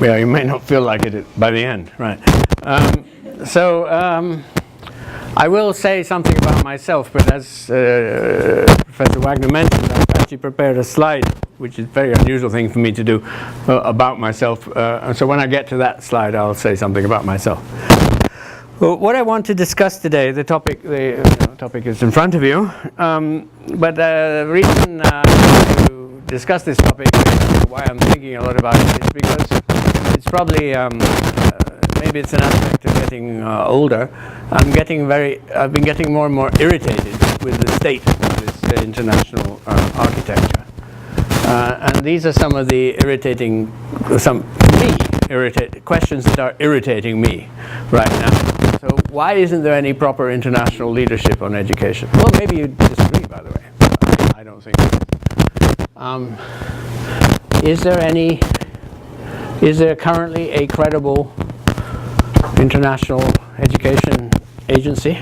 Yeah, you may not feel like it by the end, right? I will say something about myself, but as Professor Wagner mentioned, I've actually prepared a slide, which is a very unusual thing for me to do, about myself. And so when I get to that slide, I'll say something about myself. Well, what I want to discuss today, the topic is in front of you, but the reason to discuss this topic, why I'm thinking a lot about it, is because it's probably maybe it's an aspect of getting older. I've been getting more and more irritated with the state of this international architecture, and these are some of the questions that are irritating me right now. So why isn't there any proper international leadership on education? Well, maybe you disagree, by the way. I don't think so. Is there currently a credible international education agency?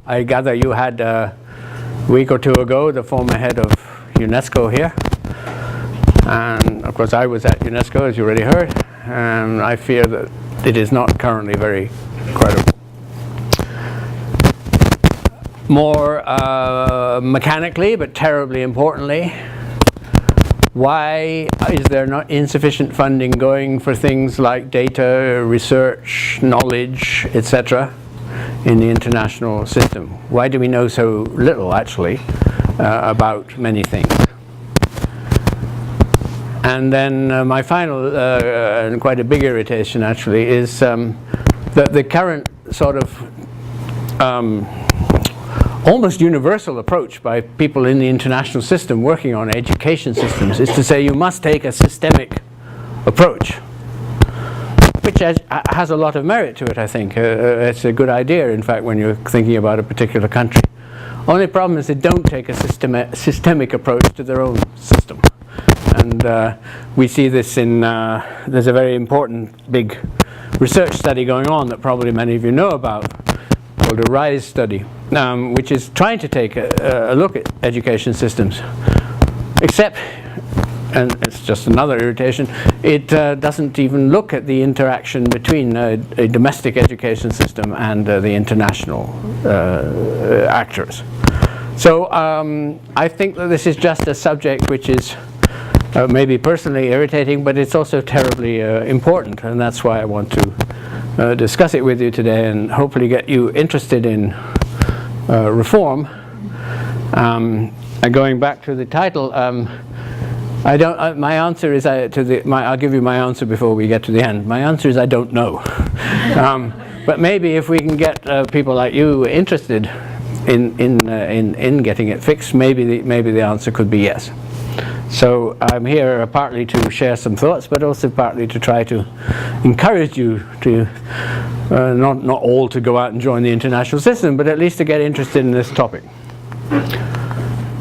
I gather you had a week or two ago the former head of UNESCO here. And of course I was at UNESCO, as you already heard, and I fear that it is not currently very credible. More mechanically, but terribly importantly, why is there not insufficient funding going for things like data, research, knowledge, etc. in the international system? Why do we know so little, actually, about many things? And then my final, and quite a big irritation actually, is that the current sort of almost universal approach by people in the international system working on education systems is to say you must take a systemic approach, which has a lot of merit to it, I think. It's a good idea, in fact, when you're thinking about a particular country. Only problem is they don't take a systemic approach to their own system. And we see this in, there's a very important big research study going on that probably many of you know about, called the RISE study, which is trying to take a look at education systems. Except, and it's just another irritation, it doesn't even look at the interaction between a domestic education system and the international actors. So I think that this is just a subject which is maybe personally irritating, but it's also terribly important, and that's why I want to discuss it with you today and hopefully get you interested in reform. And going back to the title, I don't. My answer is I'll give you my answer before we get to the end. My answer is I don't know. But maybe if we can get people like you interested in getting it fixed, maybe the answer could be yes. So I'm here partly to share some thoughts, but also partly to try to encourage you to not all to go out and join the international system, but at least to get interested in this topic.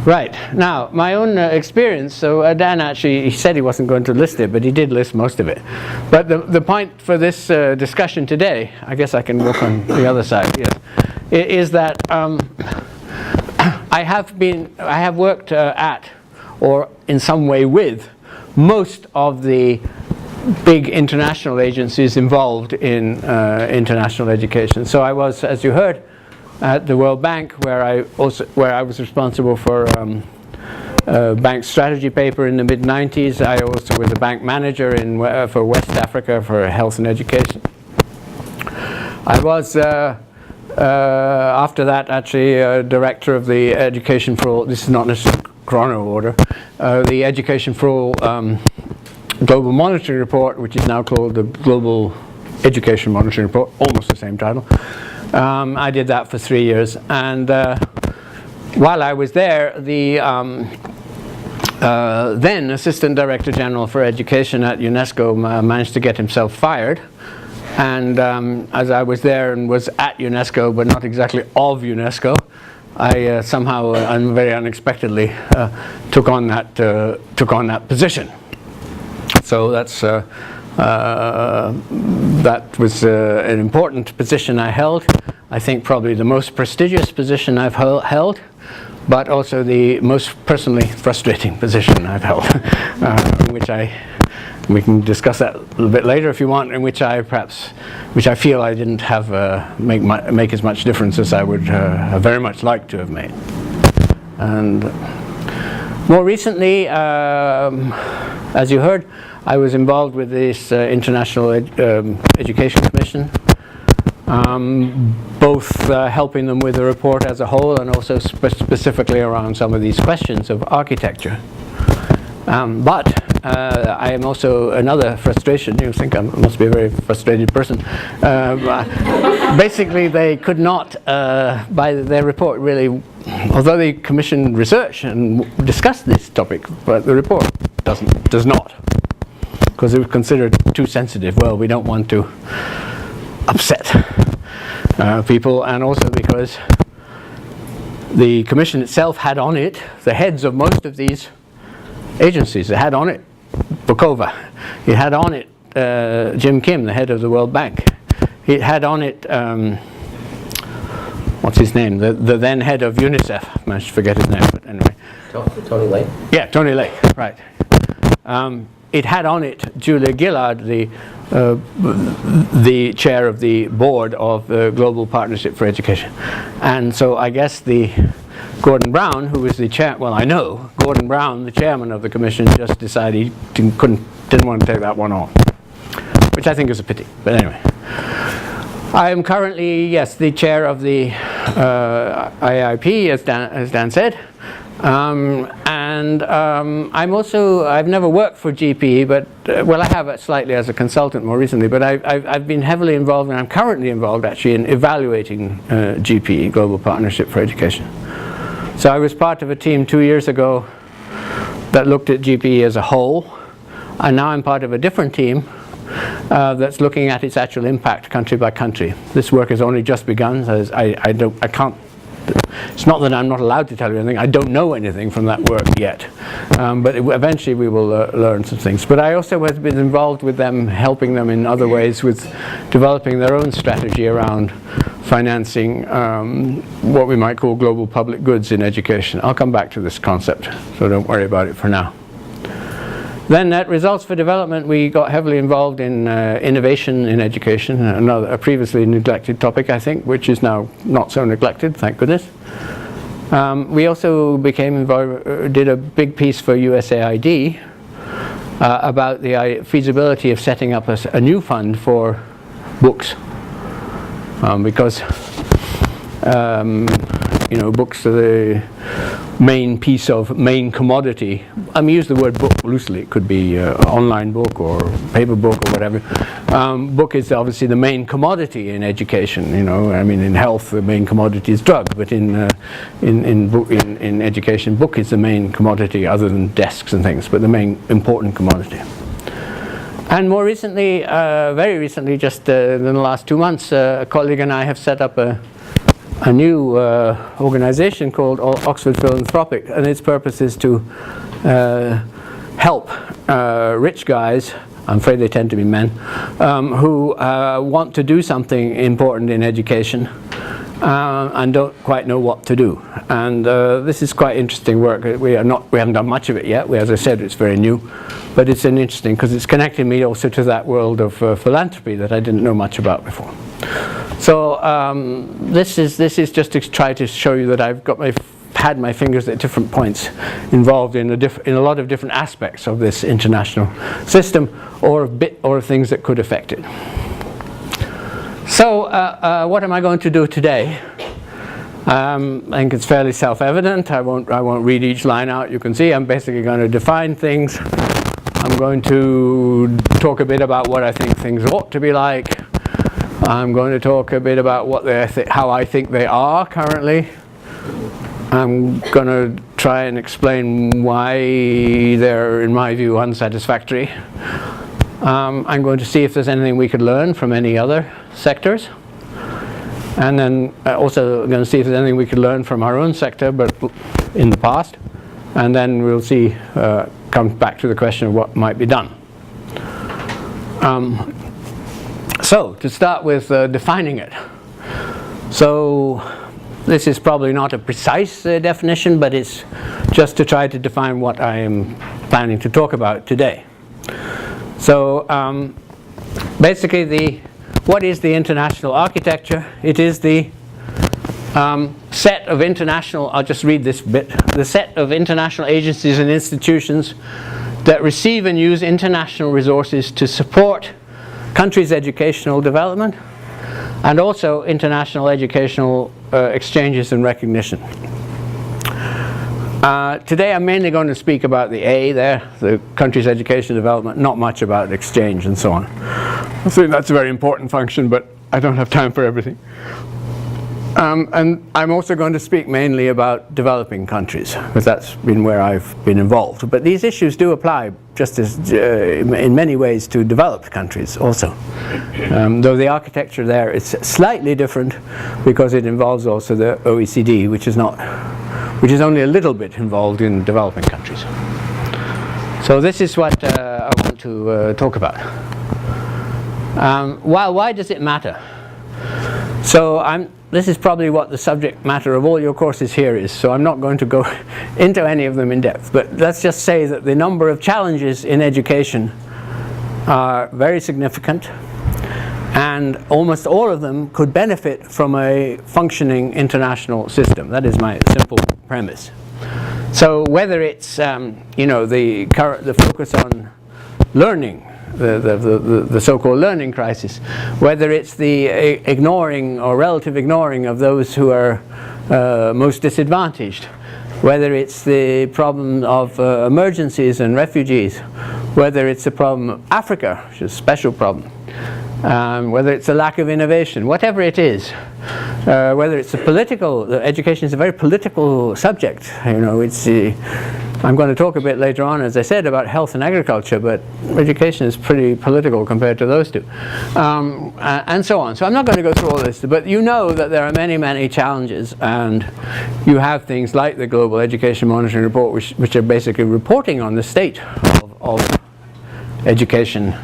Right, now my own experience, so Dan actually, he said he wasn't going to list it, but he did list most of it. But the point for this discussion today, I guess I can work on the other side, yes, is that I have worked at, or in some way with, most of the big international agencies involved in international education. So I was, as you heard, at the World Bank, where I was responsible for a bank strategy paper in the mid-90s. I also was a bank manager for West Africa for health and education. I was after that actually director of the Education for All. This is not necessarily chrono order. The Education for All Global Monitoring Report, which is now called the Global Education Monitoring Report, almost the same title. I did that for 3 years, and while I was there, the then Assistant Director General for Education at UNESCO managed to get himself fired. And as I was there and was at UNESCO, but not exactly of UNESCO, I somehow and very unexpectedly took on that position. So that was an important position I held. I think probably the most prestigious position I've held, but also the most personally frustrating position I've held, which I We can discuss that a little bit later if you want, in which I feel I didn't have make as much difference as I would have very much liked to have made. And more recently, as you heard, I was involved with this International Education Commission, both helping them with the report as a whole and also specifically around some of these questions of architecture. But I am also another frustration. You think I must be a very frustrated person. Basically, they could not, by their report, really, although they commissioned research and discussed this topic, but the report does not, because it was considered too sensitive. Well, we don't want to upset people, and also because the commission itself had on it the heads of most of these agencies. It had on it Bokova. It had on it Jim Kim, the head of the World Bank. It had on it what's his name? The then head of UNICEF. I managed to forget his name, but anyway. Tony Lake. Yeah, Tony Lake. Right. It had on it Julia Gillard, the chair of the board of the Global Partnership for Education. And so I guess Gordon Brown, who was the chair, well, I know Gordon Brown, the chairman of the commission, just decided he didn't want to take that one on, which I think is a pity. But anyway, I am currently, yes, the chair of the IIP, as Dan said. I've never worked for GPE, but well, I have slightly as a consultant more recently, but I've been heavily involved, and I'm currently involved actually in evaluating GPE, Global Partnership for Education. So I was part of a team 2 years ago that looked at GPE as a whole, and now I'm part of a different team that's looking at its actual impact country by country. This work has only just begun, so I can't. It's not that I'm not allowed to tell you anything. I don't know anything from that work yet, but eventually we will learn some things. But I also have been involved with them, helping them in other ways with developing their own strategy around financing what we might call global public goods in education. I'll come back to this concept, so don't worry about it for now. Then at Results for Development, we got heavily involved in innovation in education, a previously neglected topic, I think, which is now not so neglected, thank goodness. We also became involved, did a big piece for USAID about the feasibility of setting up a new fund for books, because you know, books are the main commodity. I mean, use the word book loosely. It could be online book or paper book or whatever. Book is obviously the main commodity in education. You know, I mean, in health the main commodity is drug, but in education, book is the main commodity, other than desks and things, but the main important commodity. And more recently, very recently, just in the last 2 months, a colleague and I have set up a new organization called Oxford Philanthropic, and its purpose is to help rich guys, I'm afraid they tend to be men, who want to do something important in education and don't quite know what to do. And this is quite interesting work. We haven't done much of it yet. As I said, it's very new, but it's an interesting, because it's connecting me also to that world of philanthropy that I didn't know much about before. So this is just to try to show you that I've had my fingers at different points involved in a lot of different aspects of this international system, or things that could affect it. So what am I going to do today? I think it's fairly self-evident. I won't read each line out. You can see I'm basically going to define things. I'm going to talk a bit about what I think things ought to be like. I'm going to talk a bit about how I think they are currently. I'm going to try and explain why they're, in my view, unsatisfactory. I'm going to see if there's anything we could learn from any other sectors. And then also going to see if there's anything we could learn from our own sector, but in the past. And then we'll see, come back to the question of what might be done. So, to start with defining it. So, this is probably not a precise definition, but it's just to try to define what I am planning to talk about today. So basically, what is the international architecture? It is the set of international, I'll just read this bit, the set of international agencies and institutions that receive and use international resources to support countries' educational development and also international educational exchanges and recognition. Today I'm mainly going to speak about the A there, the country's education development, not much about exchange and so on. I think that's a very important function, but I don't have time for everything. And I'm also going to speak mainly about developing countries, because that's been where I've been involved. But these issues do apply just as in many ways to developed countries also. Though the architecture there is slightly different because it involves also the OECD, which is only a little bit involved in developing countries. So this is what I want to talk about. Why does it matter? So this is probably what the subject matter of all your courses here is, so I'm not going to go into any of them in depth, but let's just say that the number of challenges in education are very significant, and almost all of them could benefit from a functioning international system. That is my simple premise. So whether it's the focus on learning, the so-called learning crisis, whether it's the ignoring or relative ignoring of those who are most disadvantaged, whether it's the problem of emergencies and refugees, whether it's the problem of Africa, which is a special problem, whether it's a lack of innovation, whatever it is, whether it's education is a very political subject. I'm going to talk a bit later on, as I said, about health and agriculture, but education is pretty political compared to those two, and so on. So I'm not going to go through all this, but you know that there are many, many challenges, and you have things like the Global Education Monitoring Report, which are basically reporting on the state of education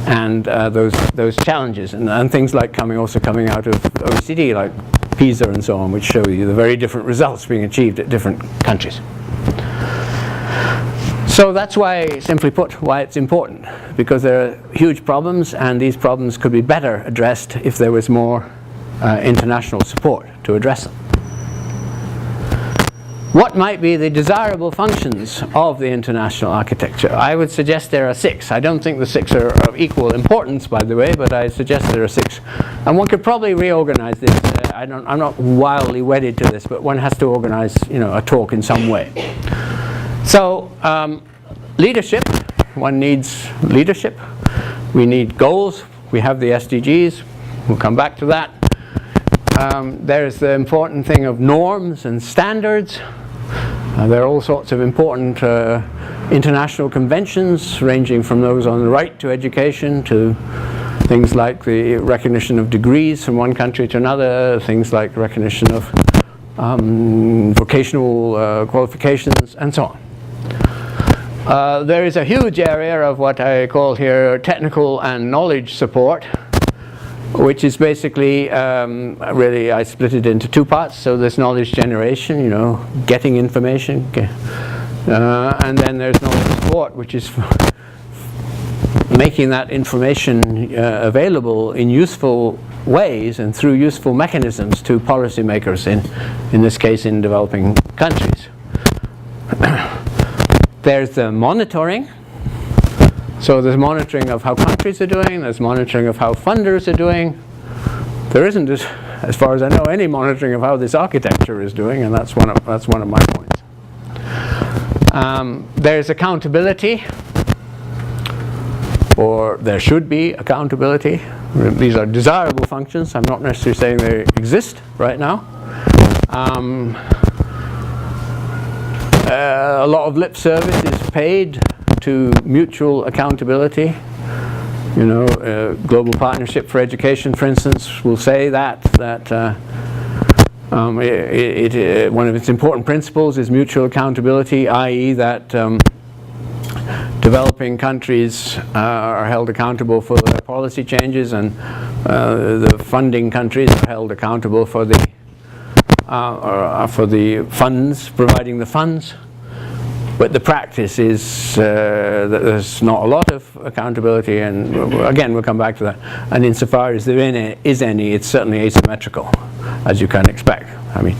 and those challenges, and things like also coming out of OECD, like PISA and so on, which show you the very different results being achieved at different countries. So that's why, simply put, why it's important, because there are huge problems, and these problems could be better addressed if there was more international support to address them. What might be the desirable functions of the international architecture? I would suggest there are 6. I don't think the 6 are of equal importance, by the way, but I suggest there are 6. And one could probably reorganize this. I'm not wildly wedded to this, but one has to organize, a talk in some way. So, leadership. One needs leadership. We need goals. We have the SDGs. We'll come back to that. There's the important thing of norms and standards. There are all sorts of important international conventions, ranging from those on the right to education to things like the recognition of degrees from one country to another, things like recognition of vocational qualifications, and so on. There is a huge area of what I call here technical and knowledge support, which is basically, really, I split it into 2 parts. So there's knowledge generation, getting information, and then there's knowledge support, which is making that information available in useful ways and through useful mechanisms to policymakers, in this case in developing countries. There's the monitoring. So there's monitoring of how countries are doing, there's monitoring of how funders are doing. There isn't, as far as I know, any monitoring of how this architecture is doing, and that's one of my points. There's accountability, or there should be accountability. These are desirable functions. I'm not necessarily saying they exist right now. A lot of lip service is paid to mutual accountability. Global Partnership for Education, for instance, will say that one of its important principles is mutual accountability, i.e. that developing countries are held accountable for their policy changes, and the funding countries are held accountable for the funds, providing the funds. but the practice is that there's not a lot of accountability, and again we'll come back to that. And insofar as there is any, it's certainly asymmetrical, as you can expect. I mean,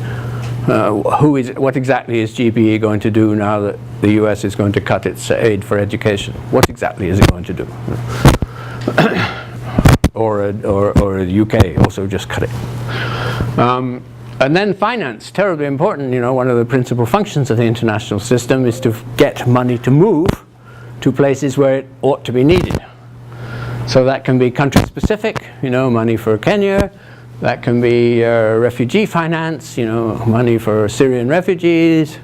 what exactly is GPE going to do now that the US is going to cut its aid for education? What exactly is it going to do? or the UK also just cut it. And then finance, terribly important. You know, one of the principal functions of the international system is to get money to move to places where it ought to be needed. So that can be country specific, you know, money for Kenya. That can be refugee finance, you know, money for Syrian refugees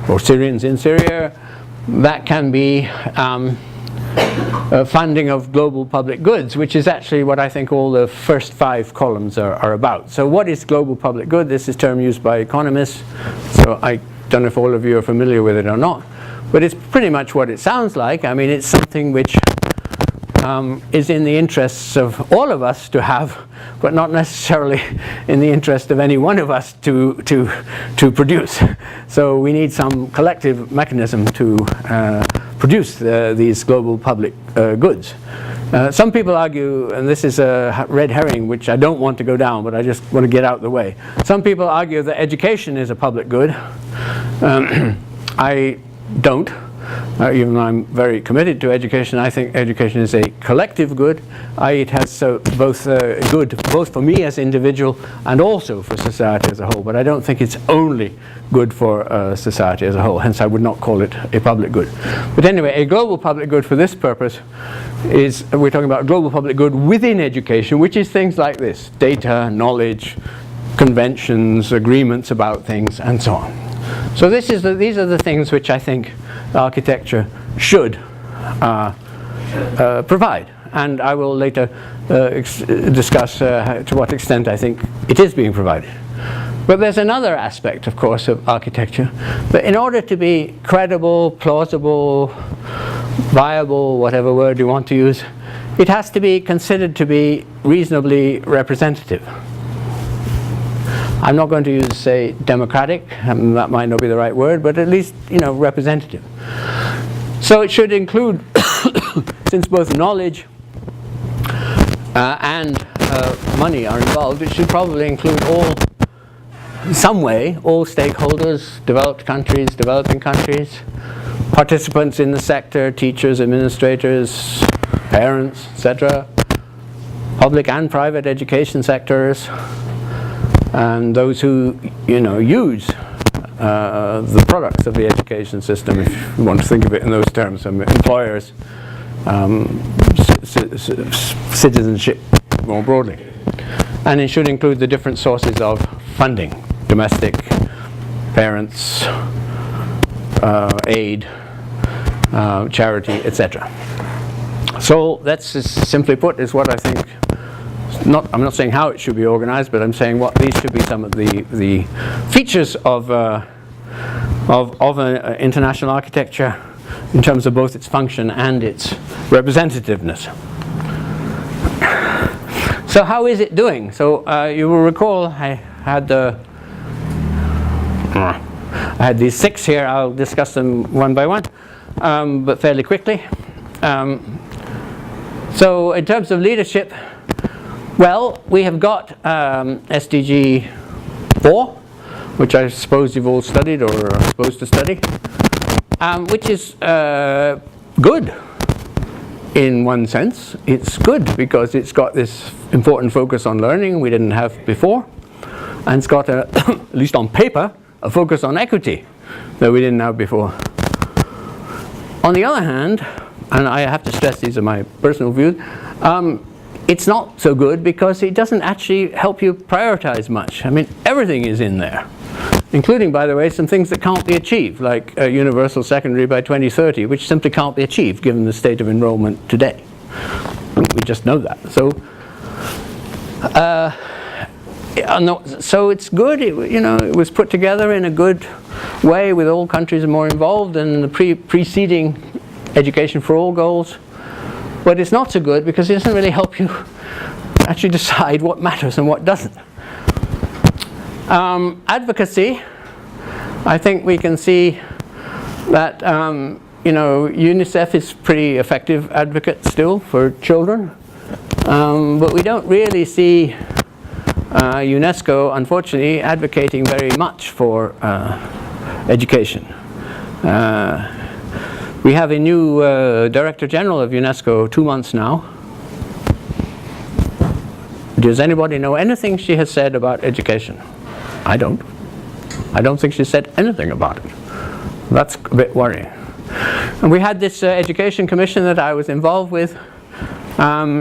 or Syrians in Syria. That can be funding of global public goods, which is actually what I think all the first 5 columns are about. So what is global public good? This is a term used by economists, so I don't know if all of you are familiar with it or not, but it's pretty much what it sounds like. I mean, it's something which is in the interests of all of us to have, but not necessarily in the interest of any one of us to produce. So we need some collective mechanism to produce these global public goods. Some people argue, and this is a red herring which I don't want to go down, but I just want to get out of the way. Some people argue that education is a public good. I don't. Even though I'm very committed to education, I think education is a collective good. It has both good both for me as an individual and also for society as a whole. But I don't think it's only good for society as a whole. Hence, I would not call it a public good. But anyway, a global public good for this purpose is, we're talking about global public good within education, which is things like this: data, knowledge, conventions, agreements about things, and so on. So these are the things which I think architecture should provide, and I will later discuss to what extent I think it is being provided. But there's another aspect, of course, of architecture. But in order to be credible, plausible, viable, whatever word you want to use, it has to be considered to be reasonably representative. I'm not going to use, say, democratic, that might not be the right word, but at least, you know, representative. So it should include, since both knowledge and money are involved, it should probably include in some way, all stakeholders, developed countries, developing countries, participants in the sector, teachers, administrators, parents, etc., public and private education sectors, and those who, you know, use the products of the education system, if you want to think of it in those terms, employers, citizenship more broadly. And it should include the different sources of funding: domestic, parents, aid, charity, etc. So that's, simply put, is what I think. I'm not saying how it should be organized, but I'm saying what these should be some of the features of an international architecture in terms of both its function and its representativeness. So how is it doing? So you will recall I had these 6 here. I'll discuss them one by one, but fairly quickly. So in terms of leadership, well, we have got SDG 4, which I suppose you've all studied or are supposed to study, which is good in one sense. It's good because it's got this important focus on learning we didn't have before, and it's got, at least on paper, a focus on equity that we didn't have before. On the other hand, and I have to stress these are my personal views, it's not so good because it doesn't actually help you prioritize much. I mean, everything is in there, including, by the way, some things that can't be achieved, like universal secondary by 2030, which simply can't be achieved given the state of enrollment today. We just know that. So, so it's good. It was put together in a good way with all countries more involved and the preceding education for all goals. But it's not so good because it doesn't really help you actually decide what matters and what doesn't. Advocacy, I think we can see that UNICEF is pretty effective advocate still for children, but we don't really see UNESCO, unfortunately, advocating very much for education. We have a new Director General of UNESCO, 2 months now. Does anybody know anything she has said about education? I don't. I don't think she said anything about it. That's a bit worrying. And we had this education commission that I was involved with,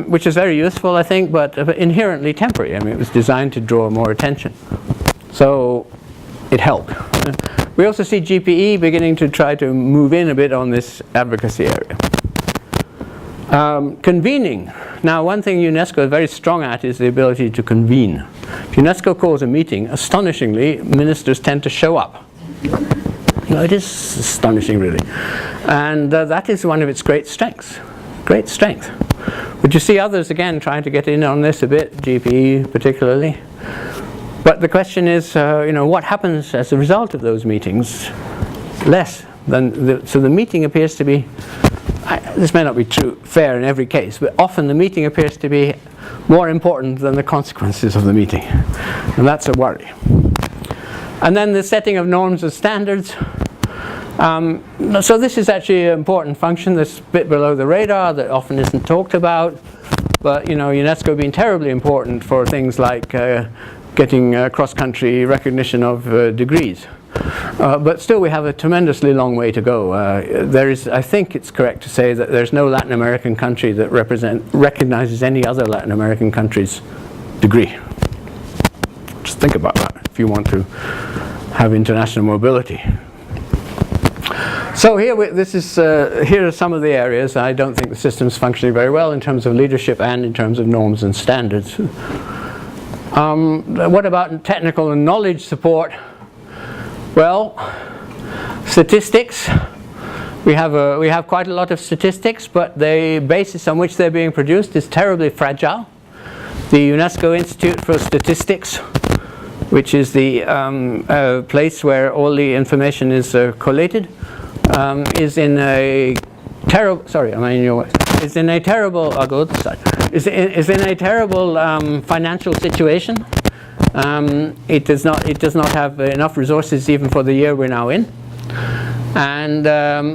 which is very useful, I think, but inherently temporary. I mean, it was designed to draw more attention. So it helped. We also see GPE beginning to try to move in a bit on this advocacy area. Convening. Now, one thing UNESCO is very strong at is the ability to convene. If UNESCO calls a meeting, astonishingly, ministers tend to show up. It is astonishing, really. And that is one of its great strengths. Great strength. But you see others, again, trying to get in on this a bit, GPE particularly. But the question is, what happens as a result of those meetings? Less than so the meeting appears to be, this may not be true, fair in every case, but often the meeting appears to be more important than the consequences of the meeting. And that's a worry. And then the setting of norms and standards. So this is actually an important function that's a bit below the radar that often isn't talked about. But UNESCO being terribly important for things like getting cross-country recognition of degrees. But still we have a tremendously long way to go. I think it's correct to say that there's no Latin American country that recognizes any other Latin American country's degree. Just think about that if you want to have international mobility. So here are some of the areas I don't think the system's functioning very well in terms of leadership and in terms of norms and standards. What about technical and knowledge support? Well, statistics. We have quite a lot of statistics, but the basis on which they're being produced is terribly fragile. The UNESCO Institute for Statistics, which is the place where all the information is collated, is in a terrible. Sorry, am I in your way? Is in a terrible. I'll go to the side. Is in a terrible financial situation. It does not have enough resources even for the year we're now in, and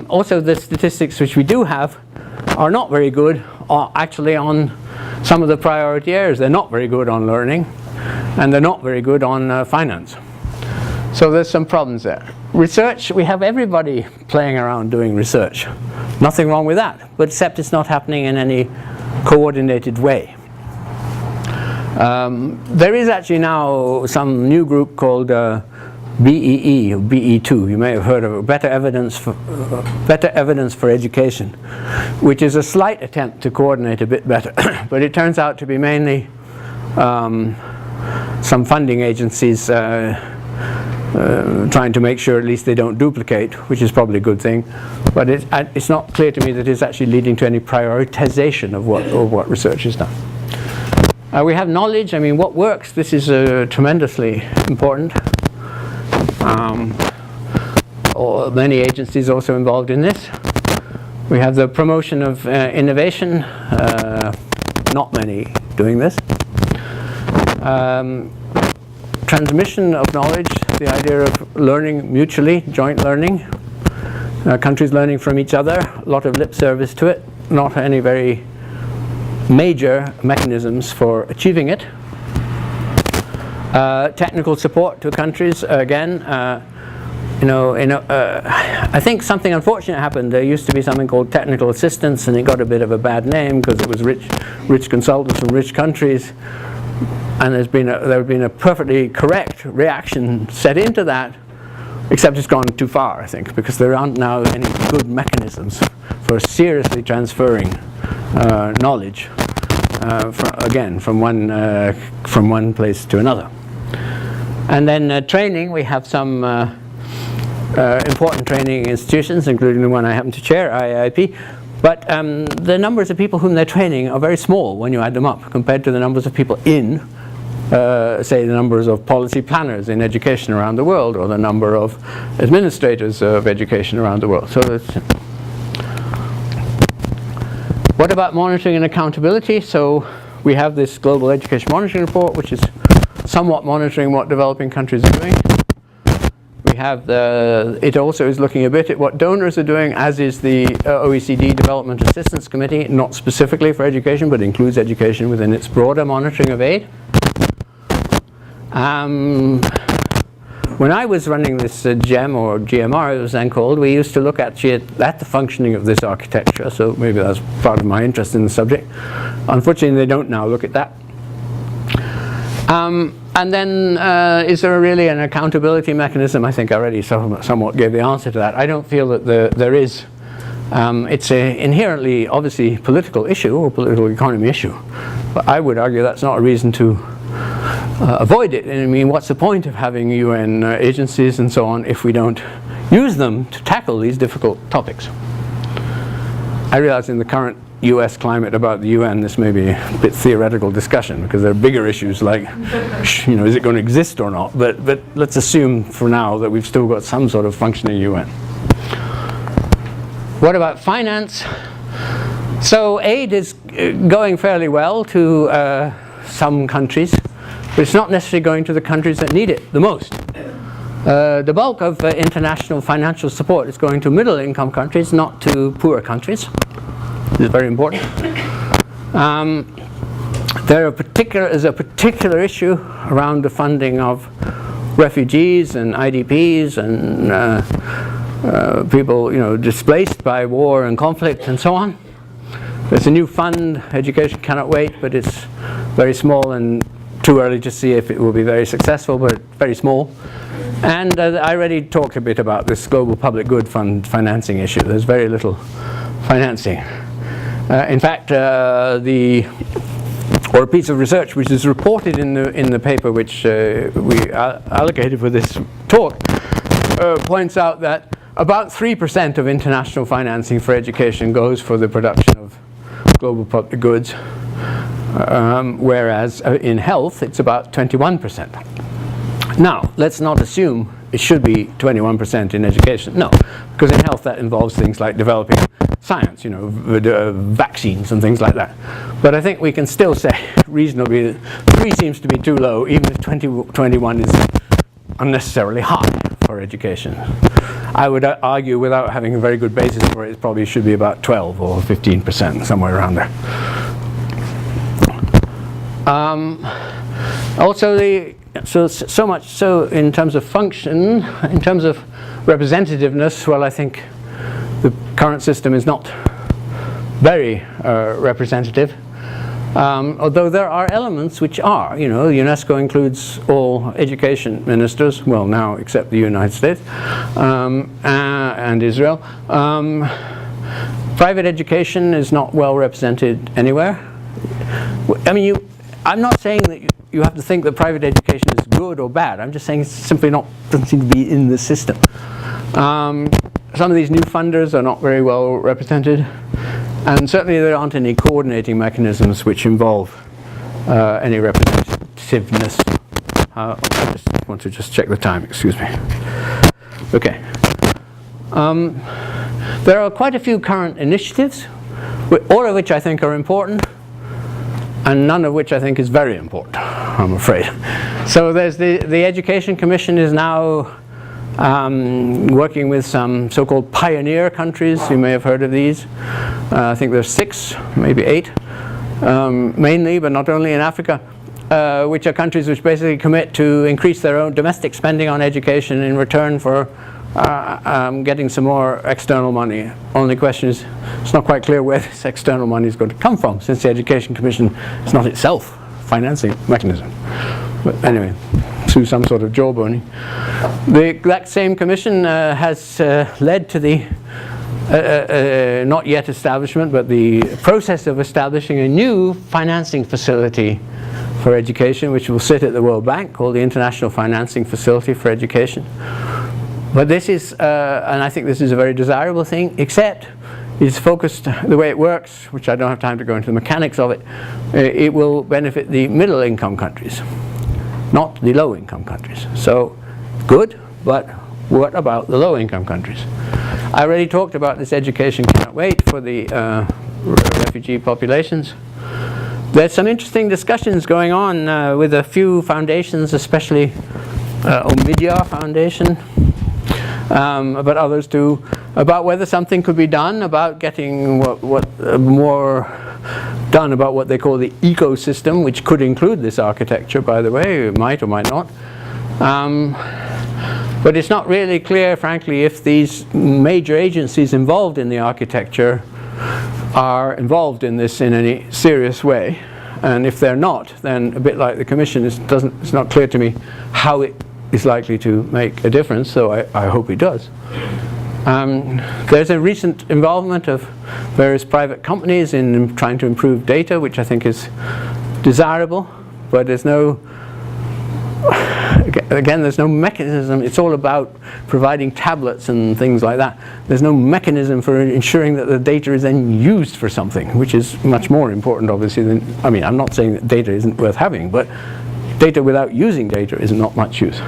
also the statistics which we do have are not very good. Actually, on some of the priority areas, they're not very good on learning, and they're not very good on finance. So there's some problems there. Research, we have everybody playing around doing research. Nothing wrong with that, but except it's not happening in any coordinated way. There is actually now some new group called BEE, or BE2, you may have heard of it, Better Evidence for Education, which is a slight attempt to coordinate a bit better, but it turns out to be mainly some funding agencies trying to make sure at least they don't duplicate, which is probably a good thing, but it's not clear to me that it's actually leading to any prioritization of what research is done. We have knowledge. I mean, what works? This is tremendously important. Many agencies also involved in this. We have the promotion of innovation. Not many doing this. Transmission of knowledge, the idea of learning mutually, joint learning. Countries learning from each other. A lot of lip service to it. Not any very major mechanisms for achieving it. Technical support to countries, again, I think something unfortunate happened. There used to be something called technical assistance, and it got a bit of a bad name because it was rich consultants from rich countries, and there had been a perfectly correct reaction set into that, except it's gone too far, I think, because there aren't now any good mechanisms for seriously transferring knowledge from one place to another. And then training, we have some important training institutions, including the one I happen to chair, IEDP. But the numbers of people whom they're training are very small when you add them up, compared to the numbers of people in say, the numbers of policy planners in education around the world, or the number of administrators of education around the world. So what about monitoring and accountability? So we have this Global Education Monitoring Report, which is somewhat monitoring what developing countries are doing. We have it also is looking a bit at what donors are doing, as is the OECD Development Assistance Committee, not specifically for education, but includes education within its broader monitoring of aid. When I was running this GEM, or GMR it was then called, we used to look at the functioning of this architecture, so maybe that's part of my interest in the subject. Unfortunately, they don't now look at that. And then, is there really an accountability mechanism? I think I already somewhat gave the answer to that. I don't feel that there is. It's an inherently, obviously, political issue, or political economy issue. But I would argue that's not a reason to avoid it. And I mean, what's the point of having UN agencies and so on if we don't use them to tackle these difficult topics? I realize in the current US climate about the UN, this may be a bit theoretical discussion, because there are bigger issues like, is it going to exist or not? But let's assume for now that we've still got some sort of functioning UN. What about finance? So aid is going fairly well to some countries, but it's not necessarily going to the countries that need it the most. The bulk of international financial support is going to middle-income countries, not to poorer countries. This is very important. There is a particular issue around the funding of refugees and IDPs and people, displaced by war and conflict and so on. There's a new fund, Education Cannot Wait, but it's very small and too early to see if it will be very successful, but very small. And I already talked a bit about this Global Public Good Fund financing issue. There's very little financing. In fact, a piece of research which is reported in the paper which we allocated for this talk points out that about 3% of international financing for education goes for the production of global public goods, whereas in health it's about 21%. Now, let's not assume it should be 21% in education. No, because in health that involves things like developing science, vaccines and things like that. But I think we can still say reasonably 3 seems to be too low, even if 21 is unnecessarily high for education. I would argue, without having a very good basis for it, it probably should be about 12 or 15%, somewhere around there. Also, so much so in terms of function, in terms of representativeness, well, I think the current system is not very representative, although there are elements which are. UNESCO includes all education ministers, well, now except the United States and Israel. Private education is not well represented anywhere. I mean, I'm not saying that you have to think that private education is good or bad. I'm just saying it's simply doesn't seem to be in the system. Some of these new funders are not very well represented, and certainly there aren't any coordinating mechanisms which involve any representativeness. I just want to check the time, excuse me. Okay. There are quite a few current initiatives, all of which I think are important, and none of which I think is very important, I'm afraid. So there's the Education Commission is now working with some so-called pioneer countries. You may have heard of these. I think there's 6, maybe 8, mainly, but not only in Africa, which are countries which basically commit to increase their own domestic spending on education in return for getting some more external money. Only question is, it's not quite clear where this external money is going to come from, since the Education Commission is not itself a financing mechanism. But anyway, through some sort of jawboning. That same commission has led to the not yet establishment, but the process of establishing a new financing facility for education, which will sit at the World Bank, called the International Financing Facility for Education. But this is, and I think this is a very desirable thing, except it's focused, the way it works, which I don't have time to go into the mechanics of it, it will benefit the middle income countries. not the low-income countries. So, good, but what about the low-income countries? I already talked about this education cannot wait for the refugee populations. There's some interesting discussions going on with a few foundations, especially Omidyar Foundation, but others too, about whether something could be done about getting more done about what they call the ecosystem, which could include this architecture, by the way. It might or might not. But it's not really clear, frankly, if these major agencies involved in the architecture are involved in this in any serious way. And if they're not, then a bit like the Commission, it's not clear to me how it is likely to make a difference, so I hope it does. There's a recent involvement of various private companies in trying to improve data, which I think is desirable, but there's no, again, there's no mechanism. It's all about providing tablets and things like that. There's no mechanism for ensuring that the data is then used for something, which is much more important, obviously, than, I mean, I'm not saying that data isn't worth having, but data without using data is not much use.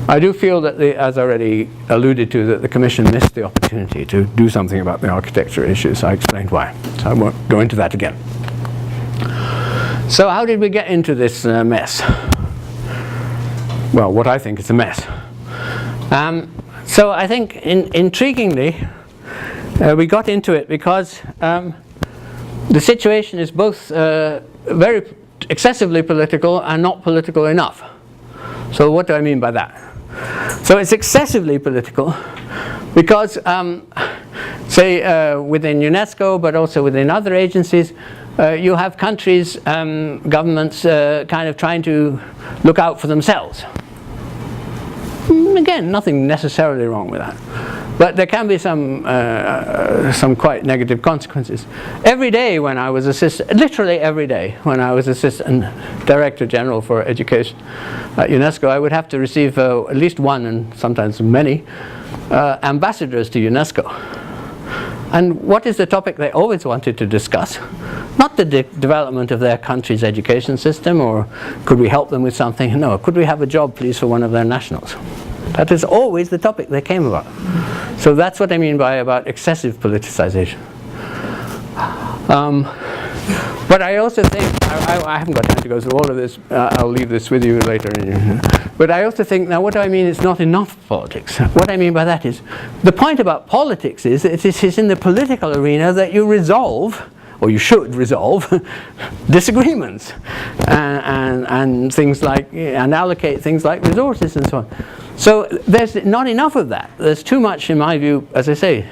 I do feel that, as I already alluded to, that the Commission missed the opportunity to do something about the architecture issues. I explained why, so I won't go into that again. So how did we get into this mess? Well, what I think is a mess. So I think, intriguingly, we got into it because the situation is both very excessively political and not political enough. So what do I mean by that? So it's excessively political because, say, within UNESCO, but also within other agencies, you have countries, governments kind of trying to look out for themselves. Again, nothing necessarily wrong with that. But there can be some quite negative consequences. Every day when I was literally every day when I was Assistant Director General for Education at UNESCO, I would have to receive at least one, and sometimes many, ambassadors to UNESCO. And what is the topic they always wanted to discuss? Not the development of their country's education system, or could we help them with something? No, could we have a job, please, for one of their nationals? That is always the topic they came about. So that's what I mean by about excessive politicization. But I also think, I haven't got time to go through all of this, I'll leave this with you later. But I also think, now what do I mean it's not enough politics? What I mean by that is, the point about politics is that it is in the political arena that you resolve, or you should resolve, disagreements and things like, and allocate things like resources and so on. So there's not enough of that. There's too much, in my view, as I say,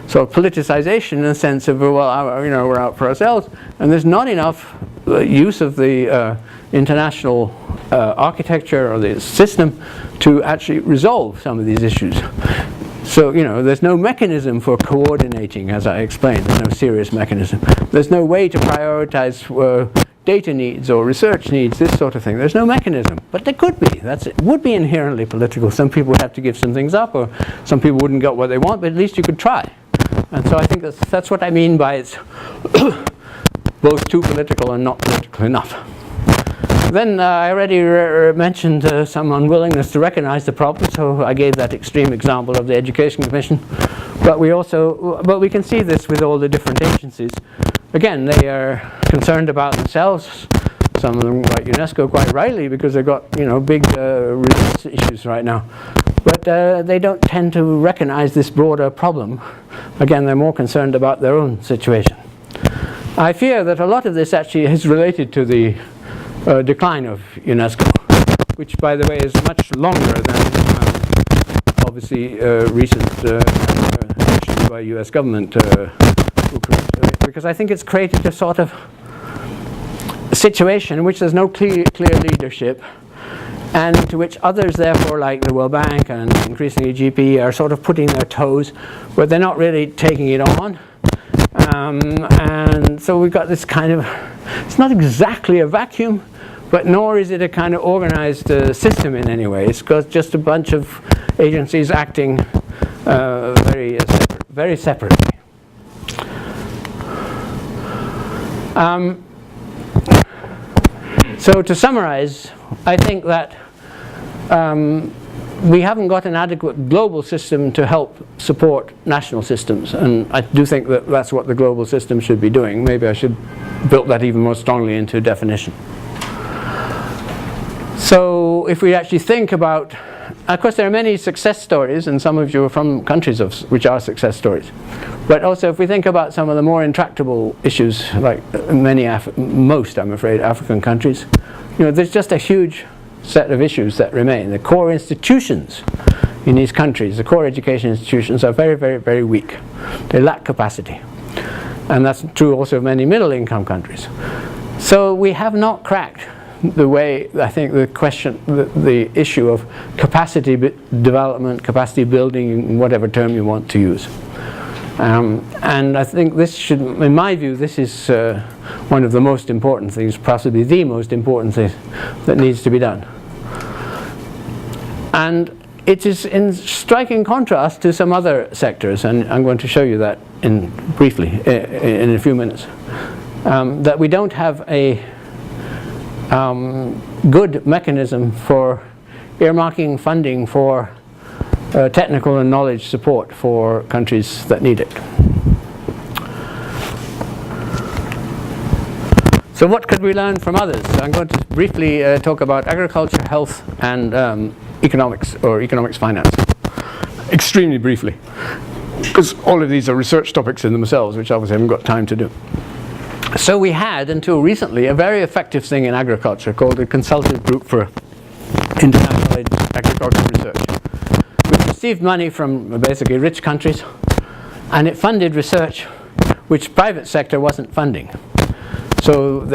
sort of politicization in the sense of, well, you know, we're out for ourselves, and there's not enough use of the international architecture or the system to actually resolve some of these issues. So, you know, there's no mechanism for coordinating, as I explained. There's no serious mechanism. There's no way to prioritize data needs or research needs, this sort of thing. There's no mechanism, but there could be. It would be inherently political. Some people would have to give some things up, or some people wouldn't get what they want, but at least you could try. And so I think that's what I mean by it's both too political and not political enough. Then I already mentioned some unwillingness to recognize the problem, so I gave that extreme example of the Education Commission. But we can see this with all the different agencies. Again, they are concerned about themselves. Some of them, like UNESCO, quite rightly, because they've got, you know, big resource issues right now. But they don't tend to recognize this broader problem. Again, they're more concerned about their own situation. I fear that a lot of this actually is related to the decline of UNESCO, which, by the way, is much longer than obviously recent actions by US government, because I think it's created a sort of situation in which there's no clear leadership, and to which others, therefore, like the World Bank and increasingly GP, are sort of putting their toes, but they're not really taking it on. And so we've got this kind of, it's not exactly a vacuum, but nor is it a kind of organized system in any way. It's got just a bunch of agencies acting very separately. So to summarize I think that we haven't got an adequate global system to help support national systems, and I do think that that's what the global system should be doing. Maybe I should build that even more strongly into definition. So if we actually think about, of course there are many success stories, and some of you are from countries which are success stories. But also if we think about some of the more intractable issues, like most, I'm afraid, African countries, there's just a huge set of issues that remain. The core institutions in these countries, the core education institutions, are very, very, very weak. They lack capacity. And that's true also of many middle-income countries. So we have not cracked the way, I think, the issue of capacity development, capacity building, whatever term you want to use. And I think this should, in my view, this is one of the most important things, possibly the most important thing that needs to be done. And it is in striking contrast to some other sectors, and I'm going to show you that briefly in a few minutes, that we don't have a good mechanism for earmarking funding for technical and knowledge support for countries that need it. So what could we learn from others? I'm going to briefly talk about agriculture, health, and economics, or economics finance. Extremely briefly, because all of these are research topics in themselves, which obviously I haven't got time to do. So we had, until recently, a very effective thing in agriculture called the Consultative Group for International Agricultural Research, which received money from basically rich countries, and it funded research which private sector wasn't funding. So,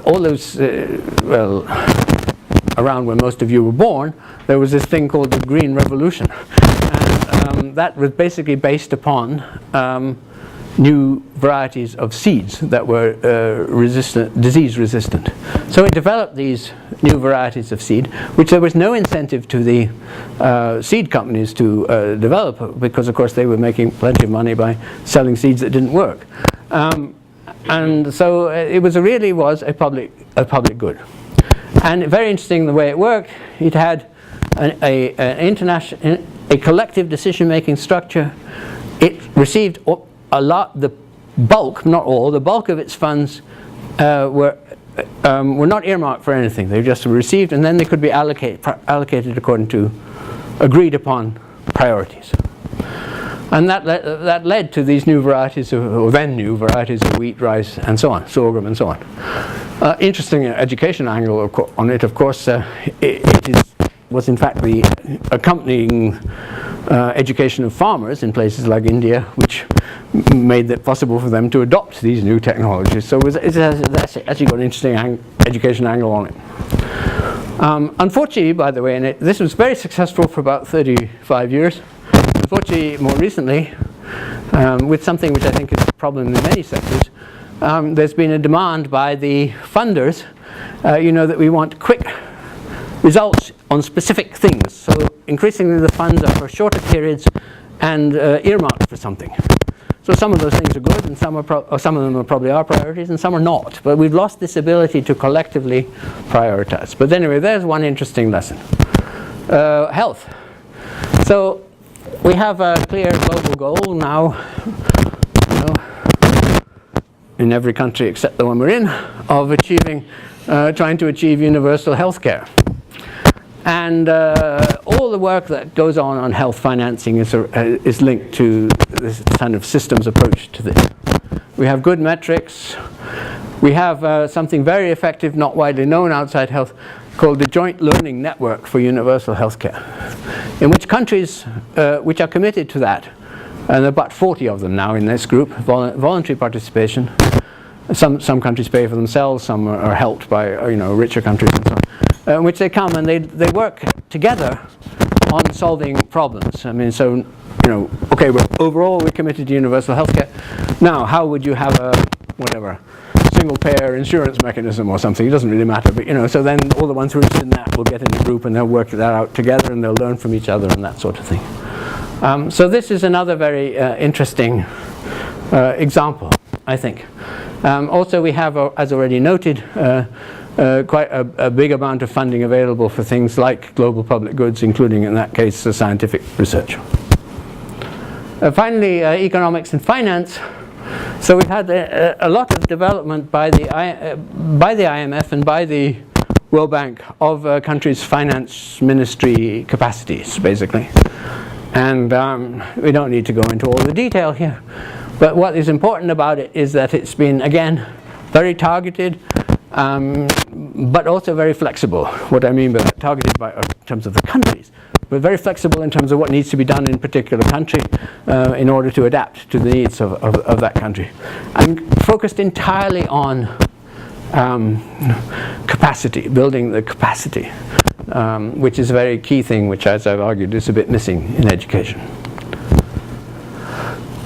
all those, around when most of you were born, there was this thing called the Green Revolution. And that was basically based upon new varieties of seeds that were disease resistant. So it developed these new varieties of seed, which there was no incentive to the seed companies to develop, because of course they were making plenty of money by selling seeds that didn't work. And so it really was a public good. And very interesting the way it worked. It had a collective decision-making structure. It received the bulk, not all, the bulk of its funds were not earmarked for anything. They just were received, and then they could be allocated according to agreed upon priorities. And that led to these new varieties or then new varieties of wheat, rice, and so on, sorghum, and so on. Interesting education angle on it, of course. It was in fact the accompanying education of farmers in places like India, which made it possible for them to adopt these new technologies. So it has actually got an interesting education angle on it. Unfortunately, by the way, and this was very successful for about 35 years. Unfortunately, more recently, with something which I think is a problem in many sectors, there's been a demand by the funders, that we want quick results on specific things. So increasingly the funds are for shorter periods and earmarked for something. So some of those things are good, and some of them probably are priorities, and some are not. But we've lost this ability to collectively prioritize. But anyway, there's one interesting lesson. Health. So we have a clear global goal now, in every country except the one we're in, of trying to achieve universal health care. And all the work that goes on health financing is linked to this kind of systems approach to this. We have good metrics. We have something very effective, not widely known outside health, called the Joint Learning Network for Universal Healthcare, in which countries which are committed to that, and there are about 40 of them now in this group, voluntary participation. Some countries pay for themselves, some are helped by richer countries and so on, in which they come and they work together on solving problems. I mean, so okay, overall we're committed to universal healthcare. Now, how would you have a single-payer insurance mechanism or something? It doesn't really matter, but so then all the ones who are interested in that will get in a group and they'll work that out together and they'll learn from each other and that sort of thing. So this is another very interesting example, I think. Also we have, as already noted, quite a big amount of funding available for things like global public goods, including in that case scientific research. Finally, economics and finance. So we've had a lot of development by the IMF and by the World Bank of countries' finance ministry capacities, basically. And we don't need to go into all the detail here. But what is important about it is that it's been, again, very targeted, but also very flexible. What I mean by that, targeted in terms of the countries, but very flexible in terms of what needs to be done in a particular country in order to adapt to the needs of that country. And focused entirely on capacity, building the capacity, which is a very key thing, which, as I've argued, is a bit missing in education.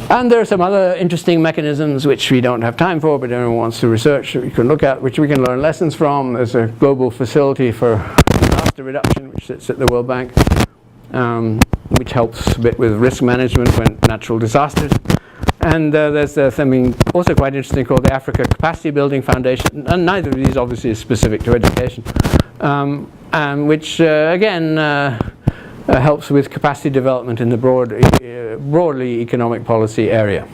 And there are some other interesting mechanisms which we don't have time for, but anyone wants to research that we can look at, which we can learn lessons from. There's a global facility for disaster reduction, which sits at the World Bank, which helps a bit with risk management when natural disasters. And there's something also quite interesting called the Africa Capacity Building Foundation, and neither of these obviously is specific to education, which again helps with capacity development in the broadly economic policy area.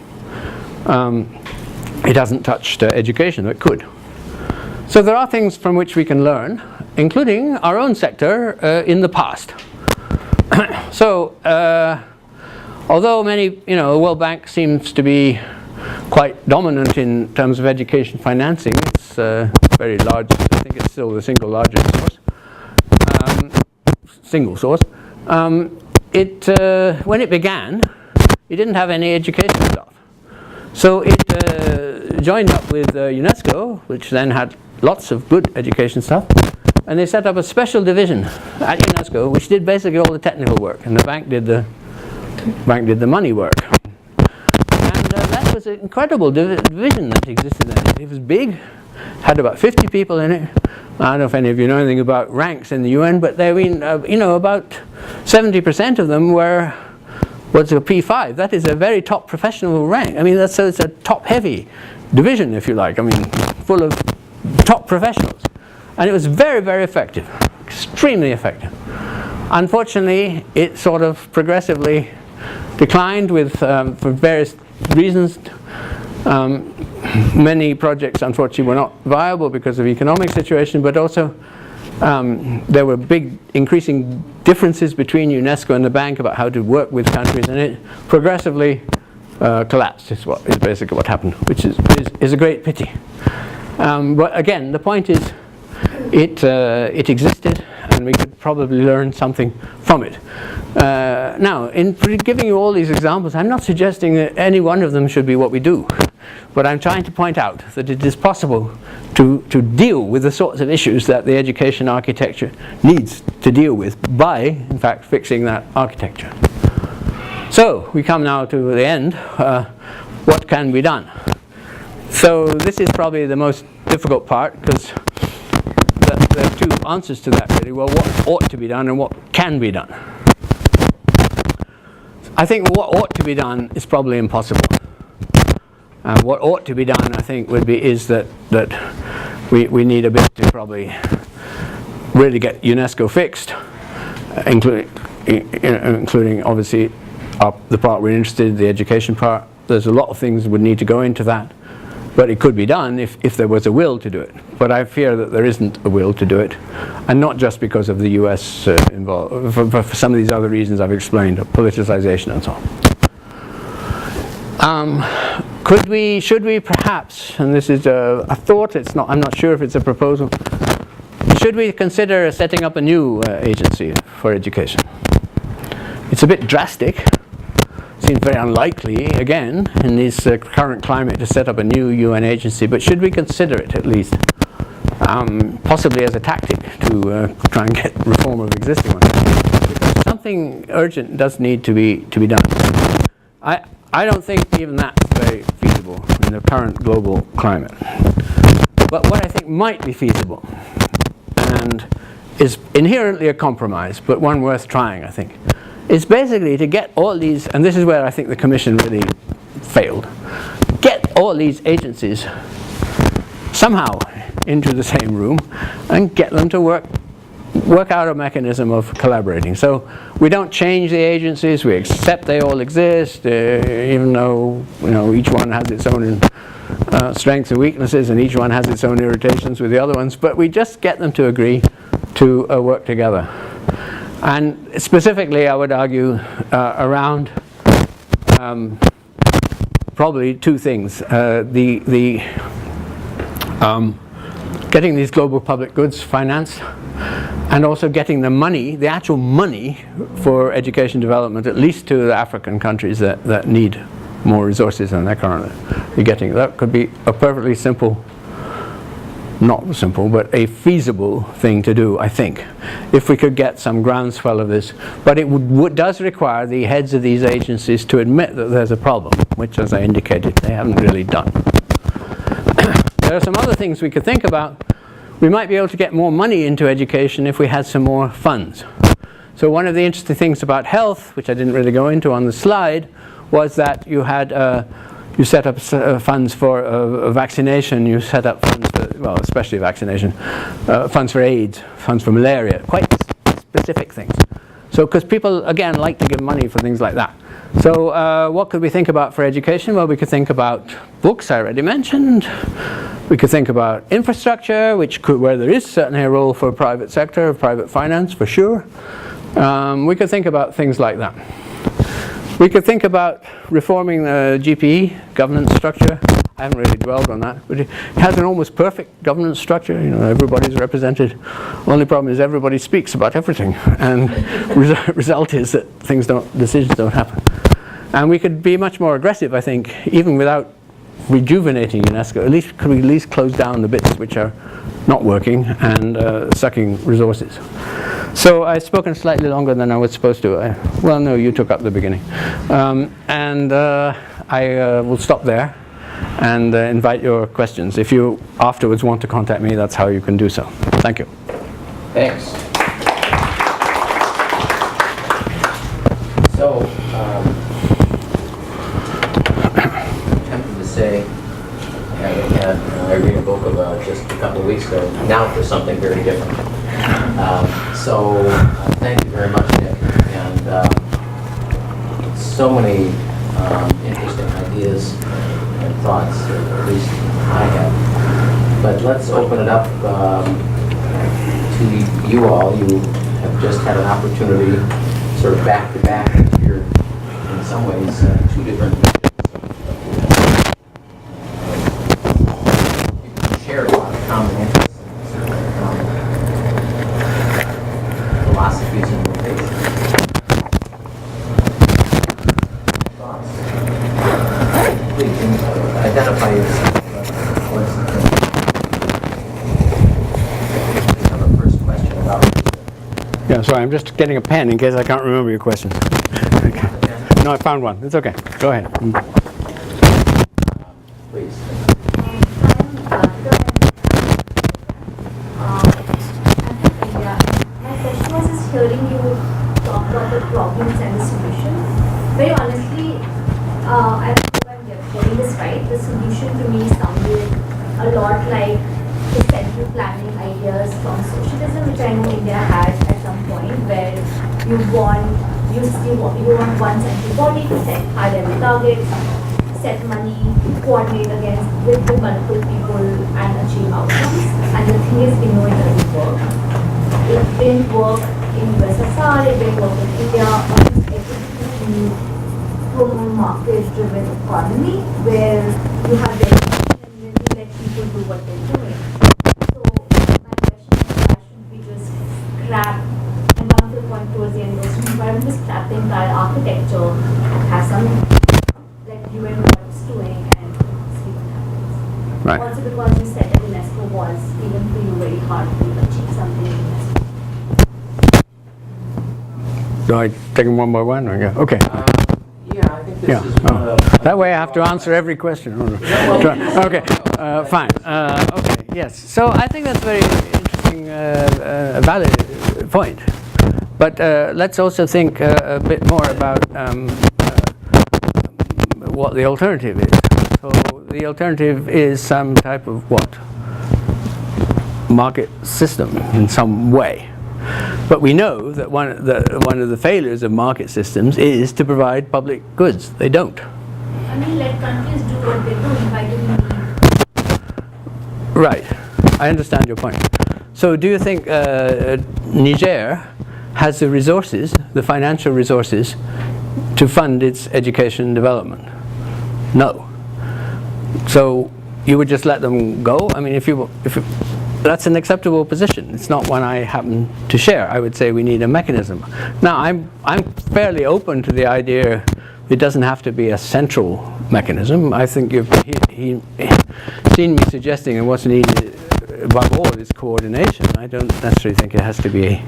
It hasn't touched education, it could. So there are things from which we can learn, including our own sector in the past. So, although the World Bank seems to be quite dominant in terms of education financing, it's very large. I think it's still the single largest source. When it began, it didn't have any education stuff. So it joined up with UNESCO, which then had lots of good education stuff, and they set up a special division at UNESCO, which did basically all the technical work, and the bank did the money work. And that was an incredible division that existed then. It was big, had about 50 people in it. I don't know if any of you know anything about ranks in the UN, but about 70% of them was a P5. That is a very top professional rank. I mean, so it's a top-heavy division, if you like. I mean, full of top professionals. And it was very, very effective, extremely effective. Unfortunately, it sort of progressively declined for various reasons. Many projects, unfortunately, were not viable because of economic situation, but also there were big increasing differences between UNESCO and the bank about how to work with countries, and it progressively collapsed is basically what happened, which is a great pity. But again, the point is it existed, and we could probably learn something from it. Now, in giving you all these examples, I'm not suggesting that any one of them should be what we do. But I'm trying to point out that it is possible to deal with the sorts of issues that the education architecture needs to deal with by, in fact, fixing that architecture. So, we come now to the end. What can be done? So, this is probably the most difficult part, because there are two answers to that, really. Well, what ought to be done and what can be done? I think what ought to be done is probably impossible. What ought to be done, I think, is that we need a bit to probably really get UNESCO fixed, including obviously the part we're interested in, the education part. There's a lot of things that would need to go into that, but it could be done if there was a will to do it. But I fear that there isn't a will to do it, and not just because of the US involved, for some of these other reasons I've explained, politicization and so on. Should we perhaps, and this is a thought, I'm not sure if it's a proposal, should we consider setting up a new agency for education? It's a bit drastic. Seems very unlikely, again, in this current climate to set up a new UN agency, but should we consider it at least? Possibly as a tactic to try and get reform of existing ones. Because something urgent does need to be done. I don't think even that's very feasible in the current global climate. But what I think might be feasible, and is inherently a compromise, but one worth trying, I think, is basically to get all these, and this is where I think the Commission really failed, get all these agencies somehow into the same room and get them to work out a mechanism of collaborating. So we don't change the agencies, we accept they all exist, even though each one has its own strengths and weaknesses, and each one has its own irritations with the other ones, but we just get them to agree to work together. And specifically, I would argue around probably two things. Getting these global public goods financed, and also getting the money, the actual money for education development, at least to the African countries that need more resources than they're currently getting. That could be a perfectly simple, not simple, but a feasible thing to do, I think, if we could get some groundswell of this. But it does require the heads of these agencies to admit that there's a problem, which, as I indicated, they haven't really done. There are some other things we could think about. We might be able to get more money into education if we had some more funds. So one of the interesting things about health, which I didn't really go into on the slide, was that you set up funds for vaccination, you set up funds for, well, especially vaccination, funds for AIDS, funds for malaria, quite specific things. So, because people, again, like to give money for things like that. So what could we think about for education? Well, we could think about books, I already mentioned. We could think about infrastructure, where there is certainly a role for private sector, private finance, for sure. We could think about things like that. We could think about reforming the GPE, governance structure. I haven't really dwelled on that, but it has an almost perfect governance structure. Everybody's represented. Only problem is everybody speaks about everything, and result is that decisions don't happen. And we could be much more aggressive, I think, even without rejuvenating UNESCO. Could we at least close down the bits which are not working and sucking resources. So I've spoken slightly longer than I was supposed to. Well, no, you took up the beginning. I will stop there and invite your questions. If you afterwards want to contact me, that's how you can do so. Thank you. Thanks. So, I'm tempted to say, I read a book about just a couple of weeks ago, now for something very different. Thank you very much, Nick. And so many interesting ideas and thoughts, at least I have. But let's open it up to you all. You have just had an opportunity, sort of back to back, here in some ways, two different missions. You share a lot of common interests, philosophies and motivations. Thoughts? Please identify yourself. Yeah, sorry, I'm just getting a pen in case I can't remember your question. Okay. No, I found one. It's okay. Go ahead. Please. My question was just hearing you talk about the problems and the solutions. Very honestly, I hope I'm getting this right. The solution to me sounded a lot like the central planning ideas from socialism, which I know India had at some point, where you want one central body to set high-level targets, set money, coordinate with multiple people, and achieve outcomes. And the thing is, we know it doesn't work. It didn't work in USSR, it didn't work in India, almost everything promote market-driven economy, where you have regulation and then you let people do what they're doing. So my question is, why should we just scrap, and one of the points towards the end was, why don't we scrap the entire architecture and have some, like you and what it's doing, and see what happens. Right. Also because you said that UNESCO was, even for you, very hard to achieve something in UNESCO. Do I take them one by one? Or yeah. Okay. Yeah, I think this is one of the... That way I have to answer every question. Okay, fine. Okay, yes. So I think that's a very interesting, valid point. But let's also think a bit more about what the alternative is. So the alternative is some type of what? market system in some way. But we know that one of the failures of market systems is to provide public goods. They don't. I mean, let countries do what they do. Why do we need? Right. I understand your point. So do you think Niger has the resources, the financial resources, to fund its education and development? No. So you would just let them go? I mean, if that's an acceptable position. It's not one I happen to share. I would say we need a mechanism. Now, I'm fairly open to the idea it doesn't have to be a central mechanism. I think you've seen me suggesting that what's needed above all is coordination. I don't necessarily think it has to be a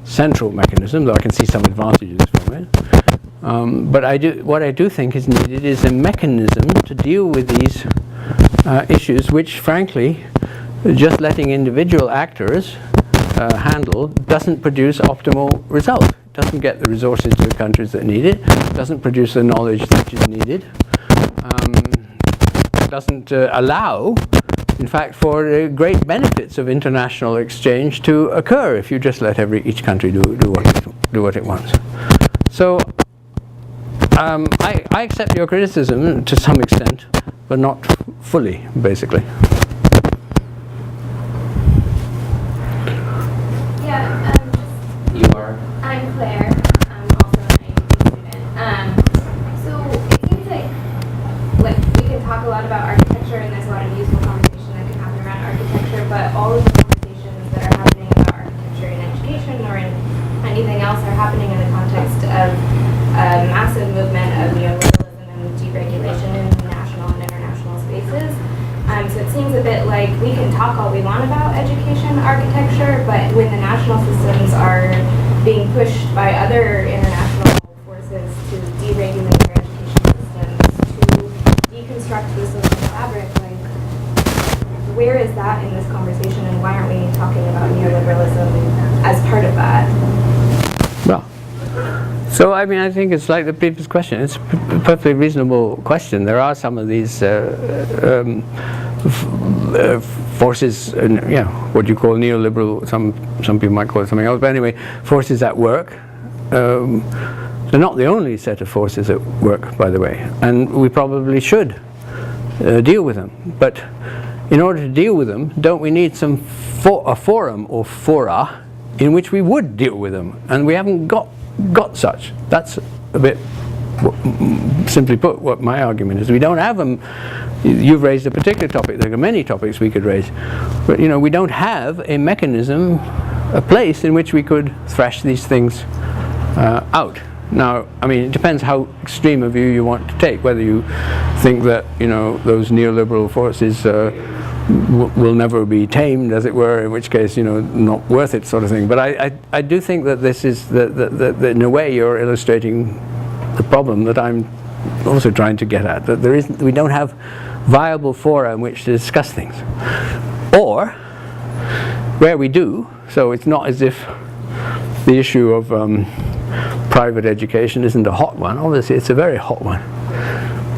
central mechanism, though I can see some advantages from it. But what I do think is needed is a mechanism to deal with these issues, which, frankly, just letting individual actors handle doesn't produce optimal results. It doesn't get the resources to the countries that need it, doesn't produce the knowledge that is needed, doesn't allow, in fact, for great benefits of international exchange to occur if you just let each country do what it wants. So I accept your criticism to some extent, but not fully, basically. You are? I'm Claire. I'm also an IEDP student. So it seems like we can talk a lot about architecture, and there's a lot of useful conversation that can happen around architecture, but all of the conversations that are happening about architecture in education or in anything else are happening in the context of a massive movement of neoliberalism and deregulation in national and international spaces. So it seems a bit like we can talk all we want about education architecture, but when the national systems are being pushed by other international forces to deregulate their education systems, to deconstruct the social fabric, like, where is that in this conversation, and why aren't we talking about neoliberalism as part of that? Well, so I mean, I think it's like the previous question. It's a perfectly reasonable question. There are some of these forces, what you call neoliberal, some people might call it something else, but anyway, forces at work. They're not the only set of forces at work, by the way, and we probably should deal with them. But in order to deal with them, don't we need a forum or fora in which we would deal with them? And we haven't got such. That's a bit, simply put, what my argument is. We don't have them. You've raised a particular topic. There are many topics we could raise, but we don't have a mechanism, a place in which we could thrash these things out. Now, I mean, it depends how extreme a view you want to take. Whether you think that those neoliberal forces will never be tamed, as it were, in which case not worth it, sort of thing. But I do think that this is that in a way you're illustrating the problem that I'm also trying to get at, that we don't have viable fora in which to discuss things, or where we do. So it's not as if the issue of private education isn't a hot one. Obviously, it's a very hot one,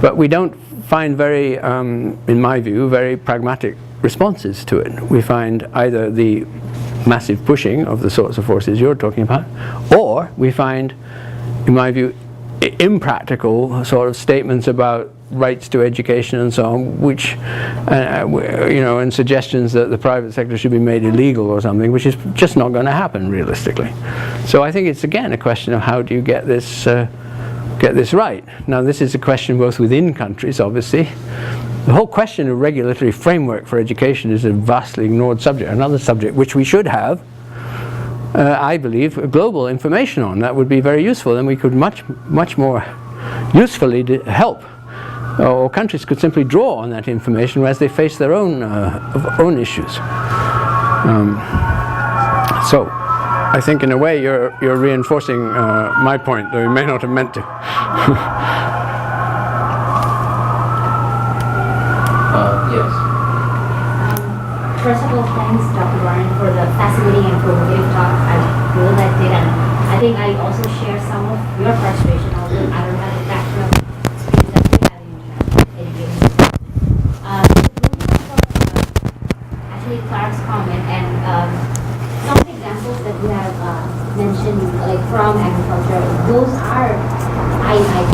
but we don't find very, in my view, very pragmatic responses to it. We find either the massive pushing of the sorts of forces you're talking about, or we find, in my view, impractical sort of statements about rights to education and so on, which, and suggestions that the private sector should be made illegal or something, which is just not going to happen realistically. So I think it's again a question of how do you get this right. Now, this is a question both within countries, obviously. The whole question of regulatory framework for education is a vastly ignored subject. Another subject which we should have, I believe, global information on. That would be very useful, and we could much more usefully help. Or countries could simply draw on that information as they face their own issues. So, I think in a way you're reinforcing my point, though you may not have meant to. Yes. First of all, thanks, Dr. Warren, for the fascinating and provocative talk. I really liked it, and I think I also share some of your frustration, although I don't have the background experience that you have in education. Actually, Clark's comment, and transition like from agriculture, those are, I think,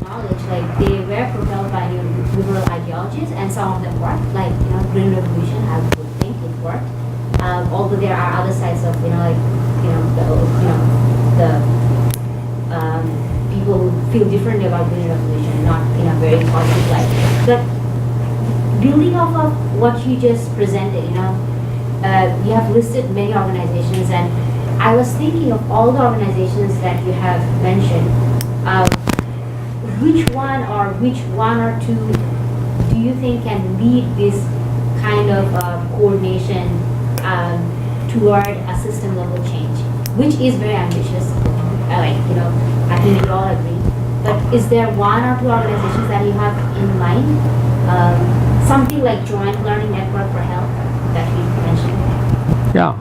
my knowledge, like they were propelled by liberal ideologies, and some of them worked. Like Green Revolution, I would think it worked. Although there are other sides of people who feel differently about Green Revolution, not in a very positive light. But building off of what you just presented, you have listed many organizations, and I was thinking of all the organizations that you have mentioned. Which one or two do you think can lead this kind of coordination toward a system level change, which is very ambitious? I think we all agree. But is there one or two organizations that you have in mind? Something like Joint Learning Network for Health that we mentioned? Yeah.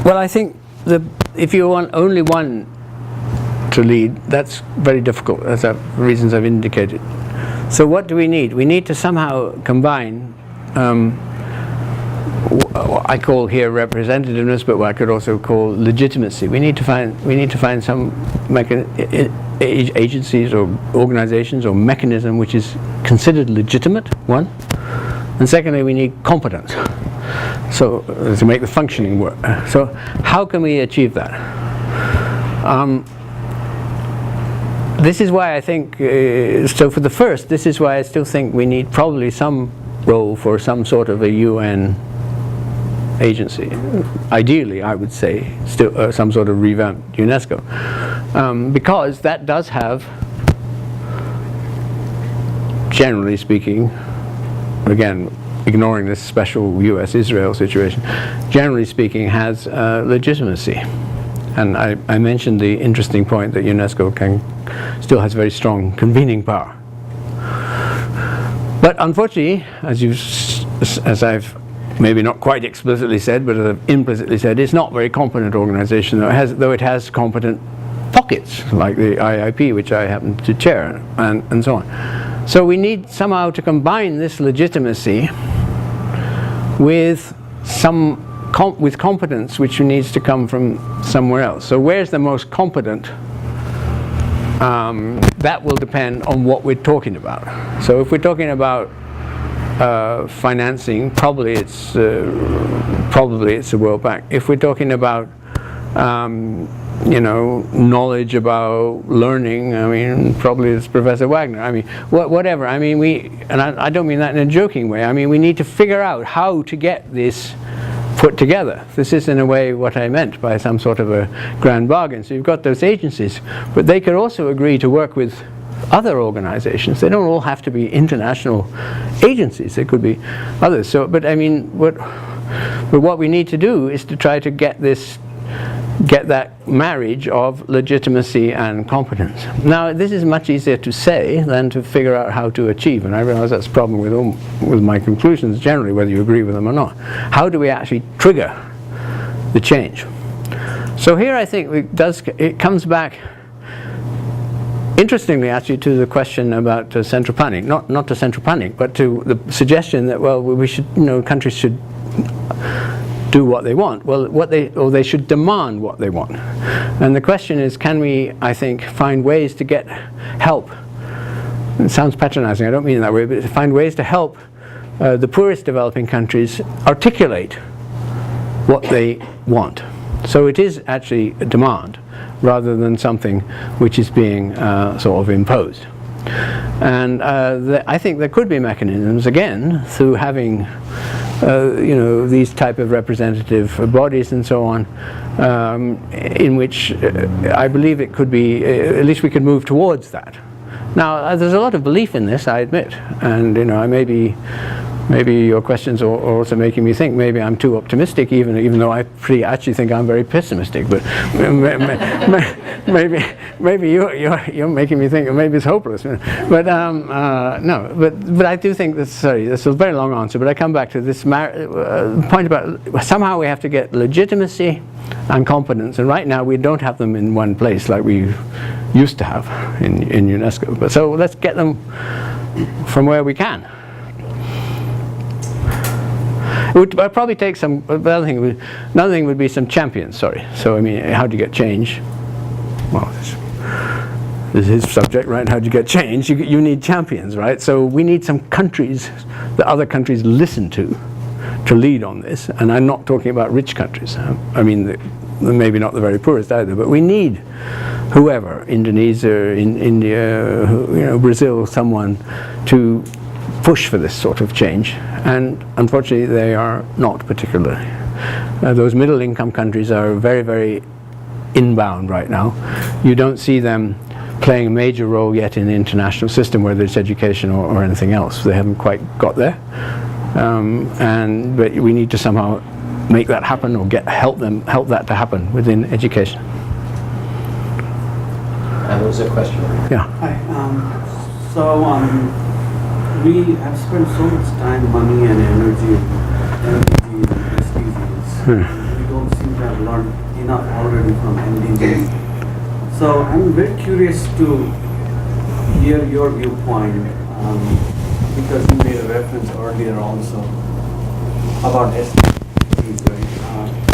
Well, I think if you want only one to lead, that's very difficult, as the reasons I've indicated. So what do we need? We need to somehow combine what I call here representativeness, but what I could also call legitimacy. We need to find some agencies or organizations or mechanism which is considered legitimate, one, and secondly we need competence, so to make the functioning work. So how can we achieve that? This is why I think, so for the first, this is why I still think we need probably some role for some sort of a UN agency. Ideally, I would say, still some sort of revamped UNESCO. Because that does have, generally speaking, again, ignoring this special US-Israel situation, generally speaking has legitimacy. And I mentioned the interesting point that UNESCO still has very strong convening power. But unfortunately, as I've maybe not quite explicitly said, but implicitly said, it's not a very competent organization, though it has competent pockets, like the IIP, which I happen to chair, and so on. So we need somehow to combine this legitimacy with with competence which needs to come from somewhere else. So where's the most competent? That will depend on what we're talking about. So if we're talking about financing, probably it's the World Bank. If we're talking about knowledge about learning, I mean, probably it's Professor Wagner. I mean, whatever. I mean, I don't mean that in a joking way. I mean, we need to figure out how to get this put together. This is in a way what I meant by some sort of a grand bargain. So you've got those agencies, but they could also agree to work with other organizations. They don't all have to be international agencies. They could be others. So, but I mean, what we need to do is to try to get that marriage of legitimacy and competence. Now, this is much easier to say than to figure out how to achieve, and I realize that's a problem with my conclusions generally, whether you agree with them or not. How do we actually trigger the change? So here I think it comes back, interestingly actually, to the question about central planning. Not to central planning, but to the suggestion that, well, we should, countries should do what they want. Well, they should demand what they want. And the question is, can we, I think, find ways to get help? It sounds patronizing, I don't mean it that way, but to find ways to help the poorest developing countries articulate what they want. So it is actually a demand rather than something which is being sort of imposed. And I think there could be mechanisms, again, through having these type of representative bodies and so on, in which I believe it could be, at least we could move towards that. Now, there's a lot of belief in this, I admit, and maybe your questions are also making me think maybe I'm too optimistic, even though I actually think I'm very pessimistic. But maybe you're making me think maybe it's hopeless. But no. But I do think that. Sorry, this is a very long answer. But I come back to this point about somehow we have to get legitimacy and competence, and right now we don't have them in one place like we used to have in UNESCO. But so let's get them from where we can. It would probably take some, another thing would be some champions, sorry. So I mean, how do you get change? Well, this is his subject, right? How do you get change? You need champions, right? So we need some countries that other countries listen to lead on this. And I'm not talking about rich countries. I mean, maybe not the very poorest either, but we need whoever, Indonesia, India, Brazil, someone to push for this sort of change. And unfortunately, they are not particularly. Those middle income countries are very, very inbound right now. You don't see them playing a major role yet in the international system, whether it's education or anything else. They haven't quite got there. But we need to somehow make that happen, or help that to happen within education. There was a question. Yeah. Hi. We have spent so much time, money, and energy in SDGs. We don't seem to have learned enough already from MDGs. So I'm very curious to hear your viewpoint, because you made a reference earlier also about SDGs, right?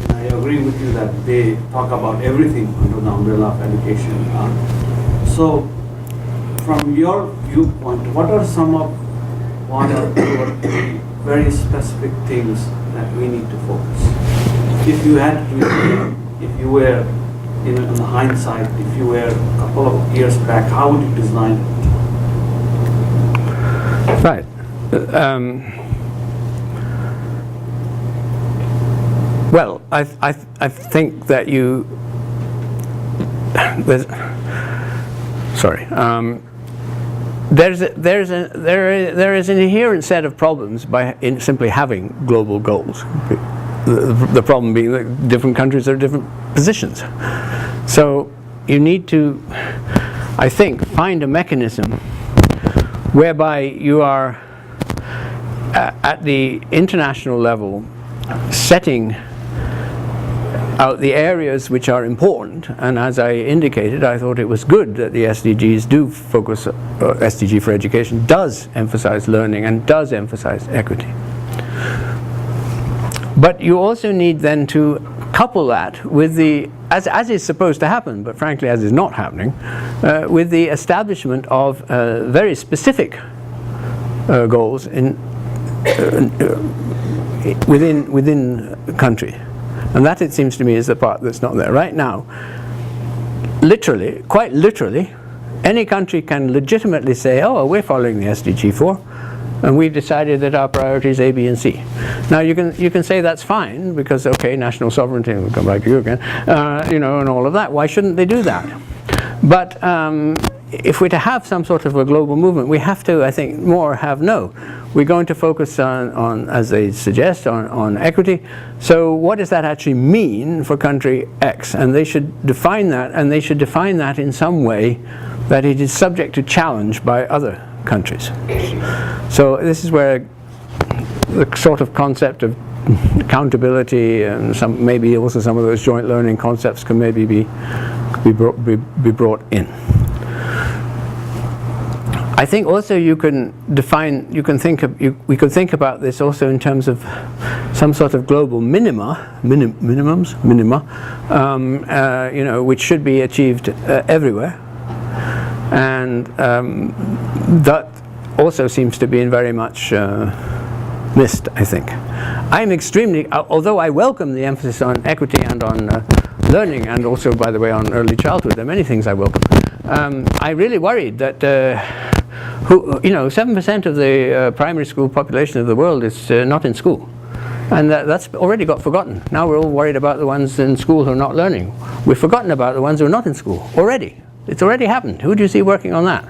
And I agree with you that they talk about everything under the umbrella of education. So from your viewpoint, what are some of one or two or three very specific things that we need to focus? If you had to, if you were in the hindsight, if you were a couple of years back, how would you design it? Right. Well, I think that there is an inherent set of problems in simply having global goals. The problem being that different countries are in different positions. So you need to, I think, find a mechanism whereby you are at the international level setting out the areas which are important, and as I indicated, I thought it was good that the SDGs do focus, SDG for education does emphasize learning and does emphasize equity. But you also need then to couple that with the, as is supposed to happen, but frankly as is not happening, with the establishment of very specific goals within the country. And that, it seems to me, is the part that's not there. Right now, literally, quite literally, any country can legitimately say, oh, we're following the SDG 4, and we've decided that our priority is A, B, and C. Now, you can say that's fine, because, okay, national sovereignty, we'll come back to you again, and all of that. Why shouldn't they do that? But if we're to have some sort of a global movement, we have to, I think, we're going to focus on as they suggest, on equity. So what does that actually mean for country X? And they should define that, and they should define that in some way that it is subject to challenge by other countries. So this is where the sort of concept of accountability and maybe also some of those joint learning concepts can maybe be brought in. I think also we could think about this also in terms of some sort of global minima, which should be achieved everywhere, and that also seems to be very much missed, I think. I'm extremely, although I welcome the emphasis on equity and on learning, and also, by the way, on early childhood, there are many things I welcome. I really worried that 7% of the primary school population of the world is not in school, and that's already got forgotten. Now we're all worried about the ones in school who are not learning. We've forgotten about the ones who are not in school already. It's already happened. Who do you see working on that?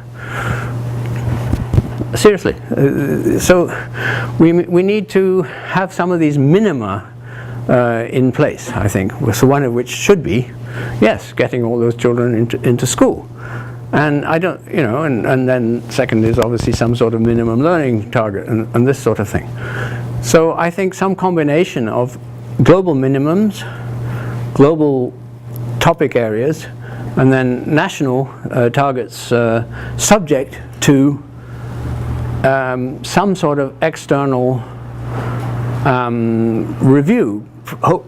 Seriously. So we need to have some of these minima in place, I think. So one of which should be, yes, getting all those children into school. And I don't, and then second is obviously some sort of minimum learning target and this sort of thing. So I think some combination of global minimums, global topic areas, and then national targets subject to some sort of external review,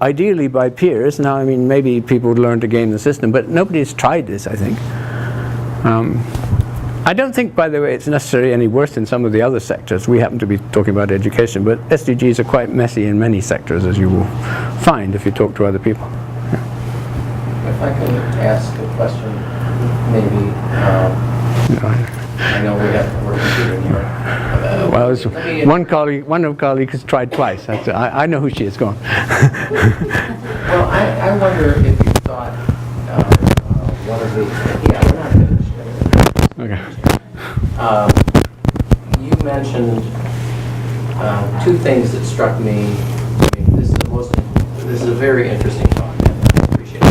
ideally by peers. Now, I mean, maybe people would learn to game the system, but nobody's tried this, I think. I don't think, by the way, it's necessarily any worse in some of the other sectors. We happen to be talking about education, but SDGs are quite messy in many sectors, as you will find if you talk to other people. If I can ask a question, maybe, I know we're competing here. Well, there's one colleague has tried twice. I know who she is. Go on. Well, I wonder if you thought one of the, yeah, we're not finished. Okay. You mentioned two things that struck me. I mean, this is a very interesting talk, and I appreciate it.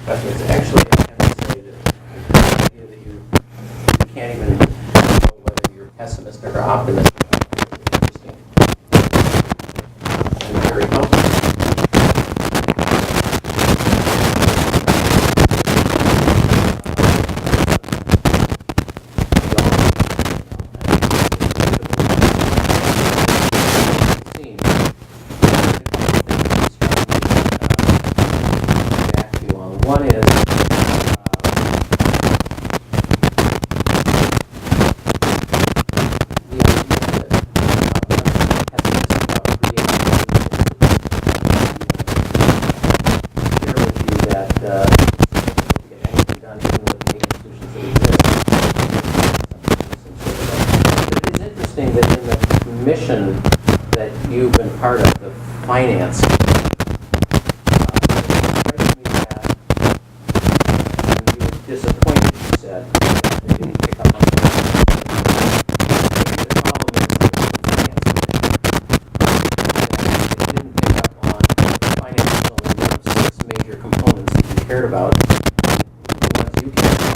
But it's actually, I have to say that the idea that you can't even know whether you're pessimistic or optimistic is interesting and very helpful. One is that in the commission that you've been part of, the finance, you were disappointed, you said, that they didn't pick up on the problem is with the finance commission, they didn't pick up on financial and the 6 major components that you cared about, the ones you cared about.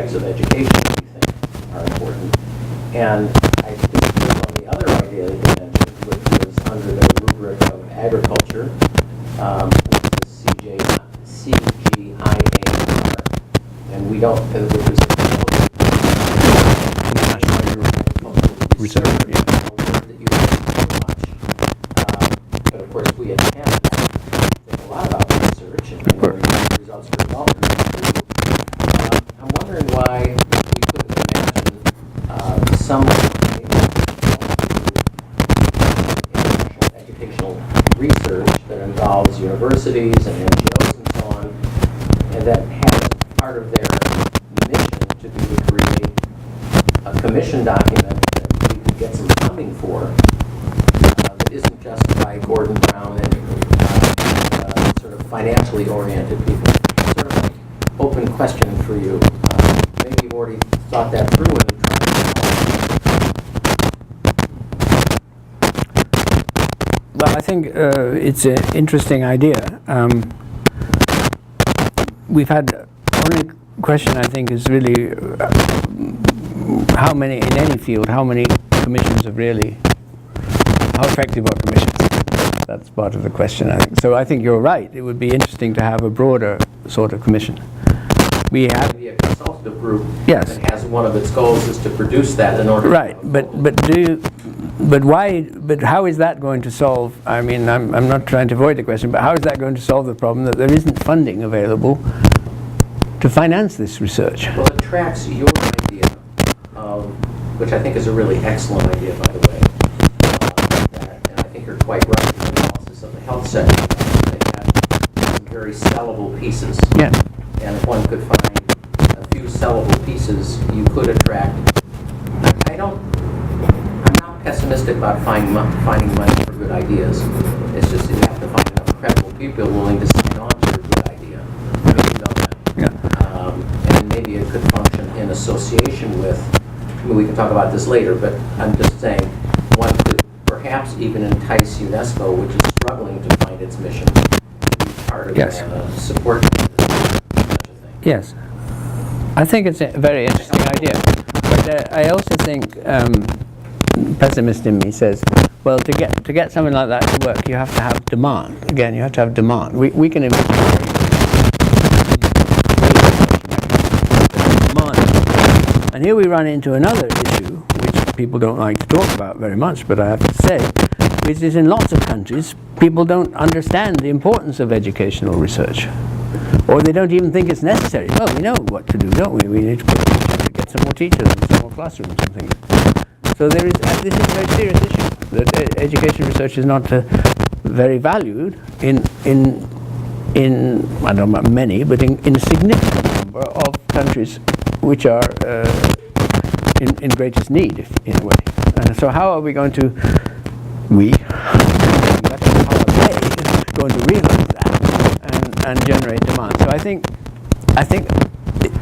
Of education that you think are important. And I think on the other idea that you mentioned, which was under the rubric of agriculture, which is CGIAR, and we don't, which is research, that you use so much. But of course, we at Penn think a lot about research and results for development. I'm wondering why we couldn't imagine some international educational research that involves universities and NGOs and so on, and that has part of their mission to be to create a commission document that we could get some funding for that isn't just by Gordon Brown and sort of financially oriented people. Sort of like open question for you. Maybe you've already thought that through and tried to solve it. Well, I think it's an interesting idea. We've had only question I think is really how many in any field, how many commissions have really, how effective are commissions? That's part of the question, I think. So I think you're right. It would be interesting to have a broader sort of commission. We have a consultative group yes. that has one of its goals is to produce that in order. Right, but how is that going to solve? I mean, I'm not trying to avoid the question, but how is that going to solve the problem that there isn't funding available to finance this research? Well, it tracks your idea of, which I think is a really excellent idea, by the way. And I think you're quite right in the analysis of the health sector. They have some very sellable pieces. Yeah. And if one could find a few sellable pieces, you could attract. I'm not pessimistic about finding money for good ideas. It's just that you have to find enough credible people willing to sign on to a good idea. I mean, you know that. Yeah. And maybe it could function in association with, I mean, we can talk about this later, but I'm just saying, one could perhaps even entice UNESCO, which is struggling to find its mission, to be part of Yes. support. Yes. I think it's a very interesting idea. But I also think pessimist in me says, well, to get something like that to work, you have to have demand. Again, you have to have demand. We can envision demand. And here we run into another issue, which people don't like to talk about very much, but I have to say, which is in lots of countries, people don't understand the importance of educational research. Or they don't even think it's necessary. Well, we know what to do, don't we? We need to get some more teachers and some more classrooms and things. So this is a very serious issue. That education research is not very valued in I don't know about many, but in a significant number of countries which are in greatest need, in a way. And so how are we going to, how are they going to realize that and generate demand? So I think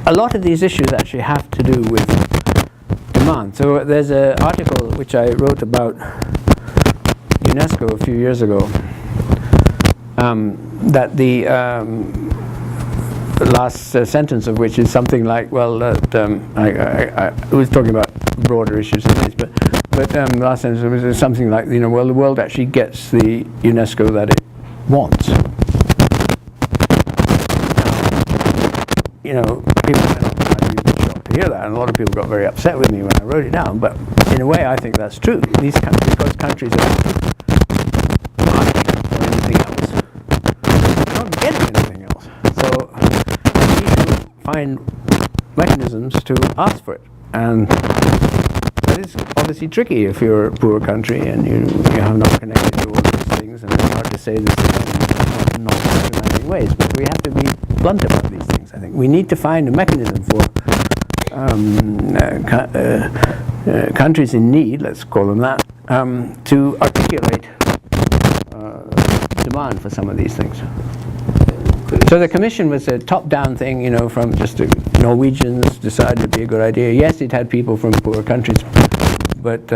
a lot of these issues actually have to do with demand. So there's an article which I wrote about UNESCO a few years ago, that the last sentence of which is something like, well, I was talking about broader issues than these, but last sentence was something like, well, the world actually gets the UNESCO that it wants. People may not be shocked to hear that, and a lot of people got very upset with me when I wrote it down, but in a way I think that's true. These countries, because countries are asking for anything else, they're not getting anything else. So we need to find mechanisms to ask for it, and that is obviously tricky if you're a poor country and you have not connected to all these things, and it's hard to say this in not systematic ways, but we have to be blunt about these things, I think. We need to find a mechanism for countries in need, let's call them that, to articulate demand for some of these things. So the commission was a top-down thing, from just Norwegians decided it'd be a good idea. Yes, it had people from poorer countries, but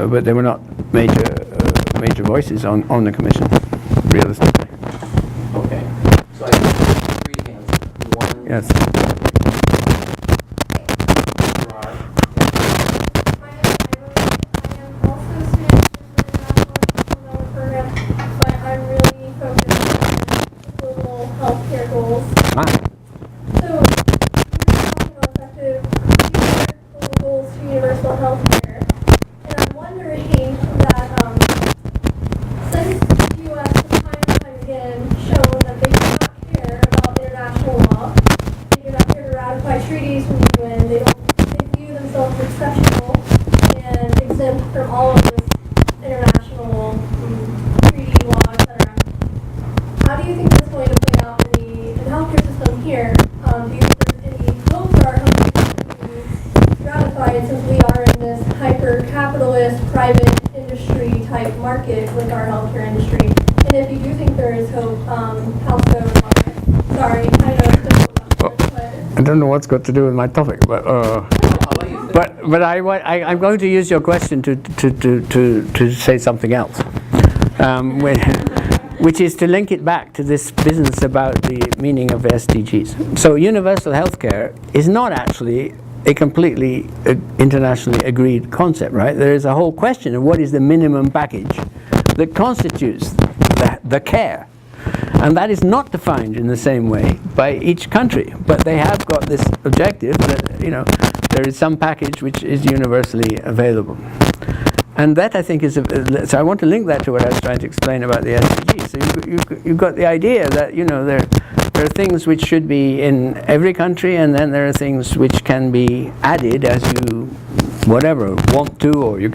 but they were not major voices on the commission, realistically. Okay. So I have three hands. One. Yes. I don't know what's got to do with my topic, but I'm going to use your question to say something else, which is to link it back to this business about the meaning of SDGs. So universal healthcare is not actually a completely internationally agreed concept, right? There is a whole question of what is the minimum package that constitutes the care. And that is not defined in the same way by each country, but they have got this objective that, there is some package which is universally available. And that, I think, is so I want to link that to what I was trying to explain about the SDGs. So you've got the idea that, there are things which should be in every country, and then there are things which can be added as you, want to, or you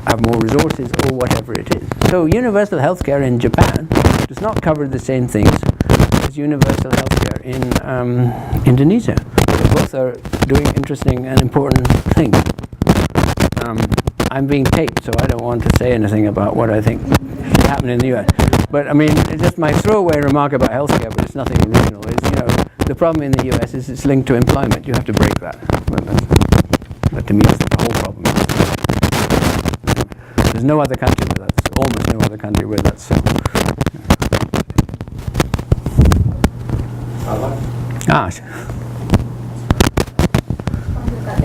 have more resources, or whatever it is. So universal healthcare in Japan does not cover the same things as universal healthcare in Indonesia. They both are doing interesting and important things. I'm being taped, so I don't want to say anything about what I think should happen in the US. But it's just my throwaway remark about healthcare, but it's nothing original. The problem in the US is it's linked to employment. You have to break that. But to me, it's the whole problem. There's no other country where that's, almost no other country where that's so.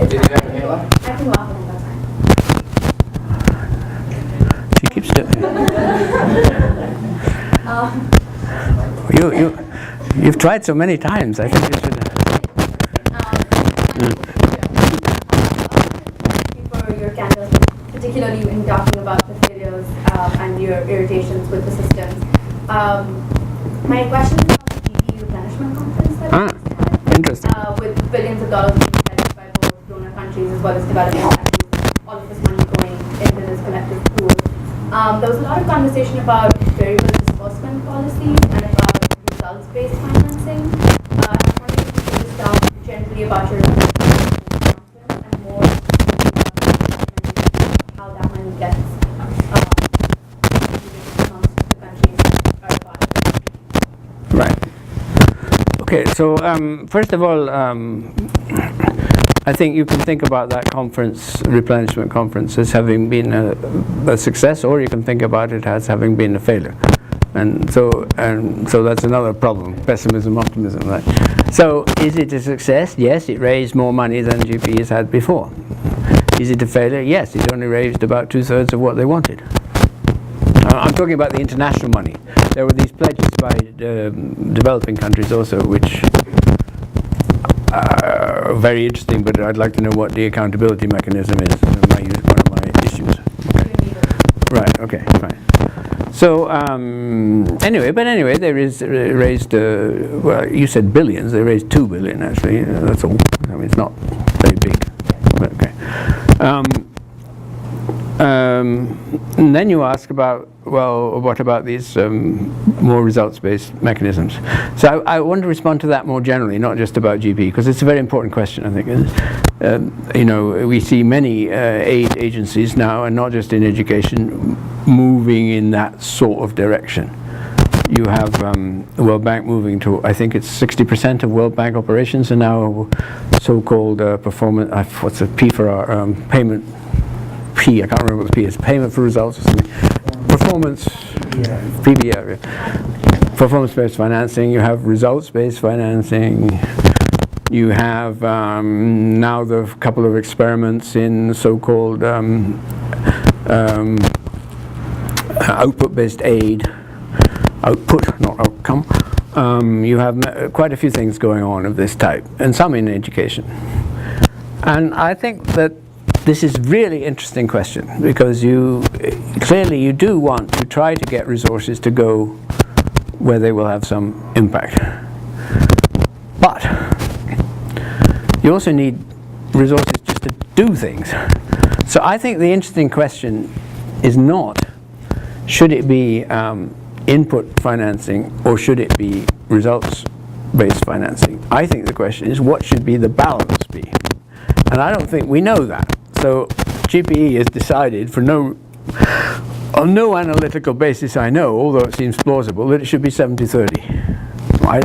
Did you have your hand up? I can walk on that time. She keeps doing You've tried so many times. I think you should. For your candor, particularly in talking about the failures and your irritations with the systems. My question is about the GP replenishment conference that we just had, Interesting. with billions of dollars being pledged by both donor countries as well as developing countries, all of this money going into this collective pool. There was a lot of conversation about variable disbursement policies and about results-based financing. I was wondering if you could just talk generally about your and more how that money gets amongst the countries that are part of it. Right. Okay, so first of all, I think you can think about that conference, replenishment conference, as having been a success, or you can think about it as having been a failure. And so that's another problem, pessimism, optimism, right? So is it a success? Yes, it raised more money than GPs had before. Is it a failure? Yes, it only raised about 2/3 of what they wanted. I'm talking about the international money. There were these pledges by developing countries also, which are very interesting, but I'd like to know what the accountability mechanism is. One of my issues. Okay. Right, okay, fine. So anyway, they raised, well, you said billions, they raised 2 billion actually, that's all. I mean, it's not very big, but okay. And then you ask about, well, what about these more results-based mechanisms? So I want to respond to that more generally, not just about GP, because it's a very important question, I think. You know, we see many aid agencies now, and not just in education, moving in that sort of direction. You have the World Bank moving to, I think it's 60% of World Bank operations are now so-called performance, what's the P for our payment, P, I can't remember what the P is, payment for results or something. Performance, PBR, performance-based financing, you have results-based financing, you have now the couple of experiments in so-called output-based aid, output, not outcome. You have quite a few things going on of this type, and some in education. And I think that this is really interesting question, because clearly you do want to try to get resources to go where they will have some impact. But you also need resources just to do things. So I think the interesting question is not, should it be input financing or should it be results-based financing? I think the question is, what should be the balance be? And I don't think we know that. So GPE has decided, on no analytical basis I know, although it seems plausible, that it should be 70-30. I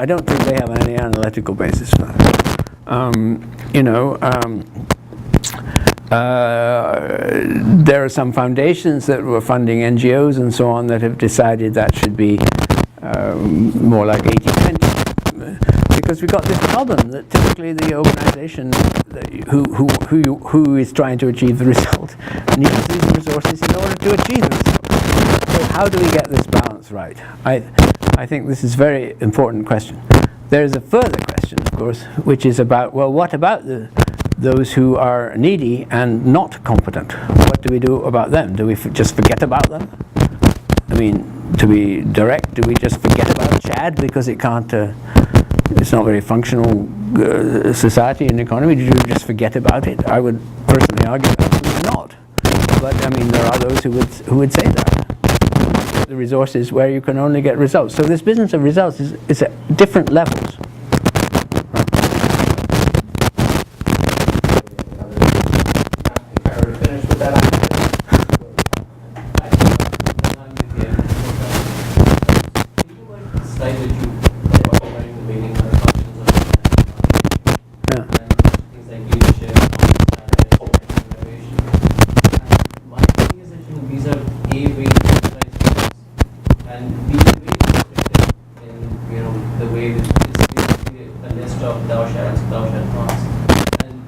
don't think they have any analytical basis for that. There are some foundations that were funding NGOs and so on that have decided that should be more like 80-20. Because we've got this problem that typically the organization who is trying to achieve the result needs these resources in order to achieve the result. So how do we get this balance right? I think this is a very important question. There is a further question, of course, which is about, well, what about those who are needy and not competent? What do we do about them? Do we just forget about them? I mean, to be direct, do we just forget about Chad because it can't, it's not very functional society and economy? Do you just forget about it? I would personally argue that we're not. But I mean, there are those who would say that. The resources where you can only get results. So this business of results is at different levels.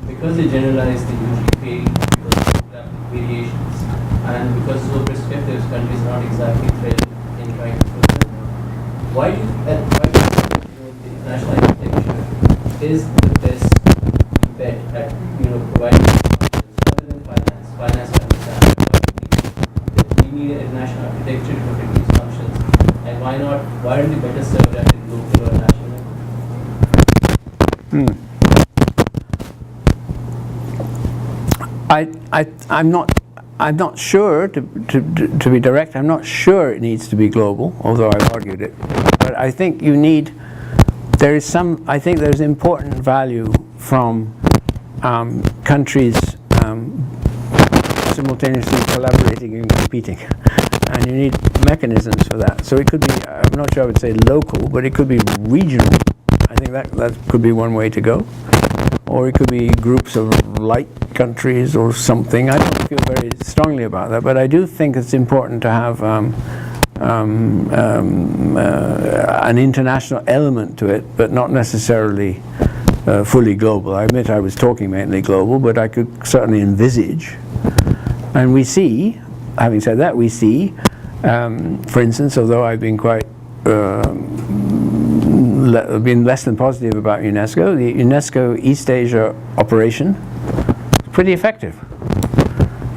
Because because they generalize, they usually fail because of geographic variations. And because so prescriptive, countries are not exactly thrilled in trying to fulfill them. Why do you think the international architecture is the best bet at providing functions other than finance? Finance I understand. Why do you think that we need an international architecture to protect these functions? And why not? Why aren't they better served at the local or national level? I'm not sure, to be direct, I'm not sure it needs to be global, although I've argued it. But I think I think there's important value from countries simultaneously collaborating and competing. And you need mechanisms for that. So it could be, I'm not sure I would say local, but it could be regional. I think that could be one way to go. Or it could be groups of like countries or something. I don't feel very strongly about that, but I do think it's important to have an international element to it, but not necessarily fully global. I admit I was talking mainly global, but I could certainly envisage. And we see, having said that, we see, for instance, although I've been quite been less than positive about UNESCO, the UNESCO East Asia operation is pretty effective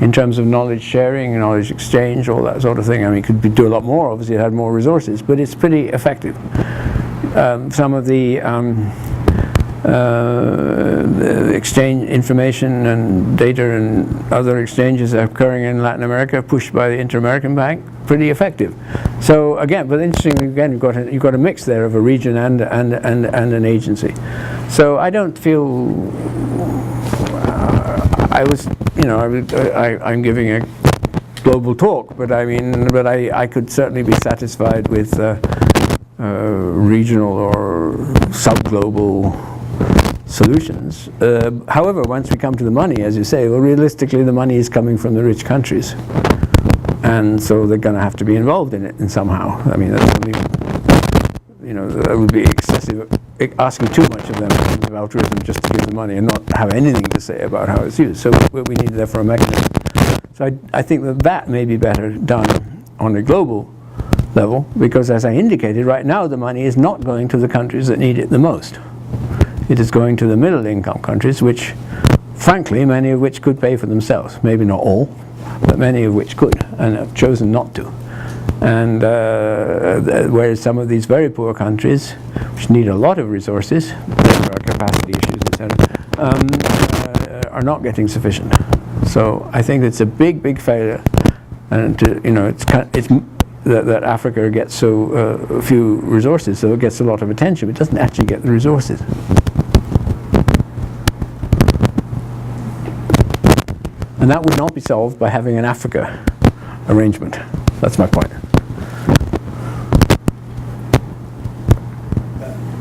in terms of knowledge sharing, knowledge exchange, all that sort of thing. I mean, it could do a lot more, obviously it had more resources, but it's pretty effective. Some of the exchange information and data and other exchanges occurring in Latin America, pushed by the Inter-American Bank, pretty effective. So again, but interestingly, again, you've got a mix there of a region and an agency. So I don't feel I'm giving a global talk, but I could certainly be satisfied with regional or sub-global solutions. However, once we come to the money, as you say, well, realistically, the money is coming from the rich countries. And so they're going to have to be involved in it in somehow. I mean, that's only, that would be excessive, asking too much of them in terms of altruism just to give the money and not have anything to say about how it's used. So we need therefore a mechanism. So I think that may be better done on a global level, because as I indicated, right now the money is not going to the countries that need it the most. It is going to the middle income countries, which, frankly, many of which could pay for themselves. Maybe not all, but many of which could, and have chosen not to. And whereas some of these very poor countries, which need a lot of resources, there are capacity issues, etc., are not getting sufficient. So I think it's a big, big failure, and that Africa gets so few resources, so it gets a lot of attention, but it doesn't actually get the resources. And that would not be solved by having an Africa arrangement. That's my point.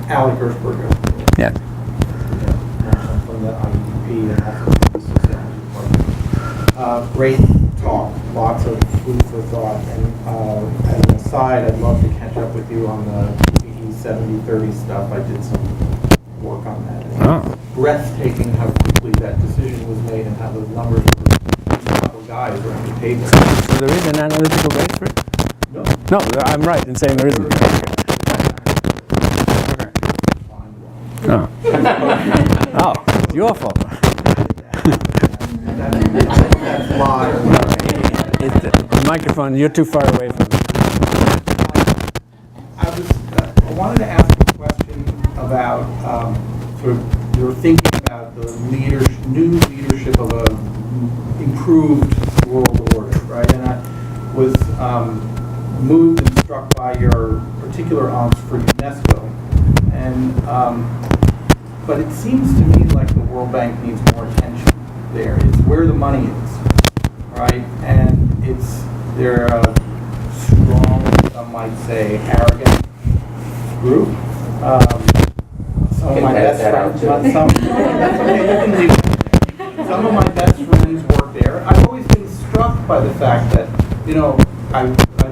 Alec Hirschberger. Yeah. From the IEDP and also from the Sociology Department. Great talk, lots of food for thought. And as an aside, I'd love to catch up with you on the PPE 70-30 stuff. I did some work on that. It's breathtaking how quickly that decision was made and how those numbers were guys are on the table. So there is an analytical base for it? No. No, I'm right in saying there isn't. Oh. Oh, it's your fault. That's live. The microphone, you're too far away from it. I wanted to ask a question about sort of your thinking about the new leadership of a improved world order, right? And I was moved and struck by your particular angst for UNESCO, and but it seems to me like the World Bank needs more attention there. It's where the money is, right? And they're a strong, some might say, arrogant group. Some of my best friends, some of my best friends work there. I've always been struck by the fact that, I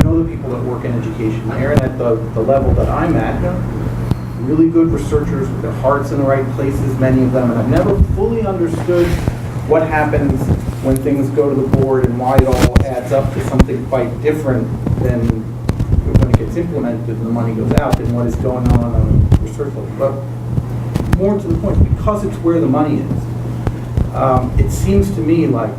know the people that work in education there, and at the level that I'm at, really good researchers with their hearts in the right places, many of them, and I've never fully understood what happens when things go to the board and why it all adds up to something quite different than when it gets implemented and the money goes out than what is going on a research level. But more to the point, because it's where the money is, it seems to me like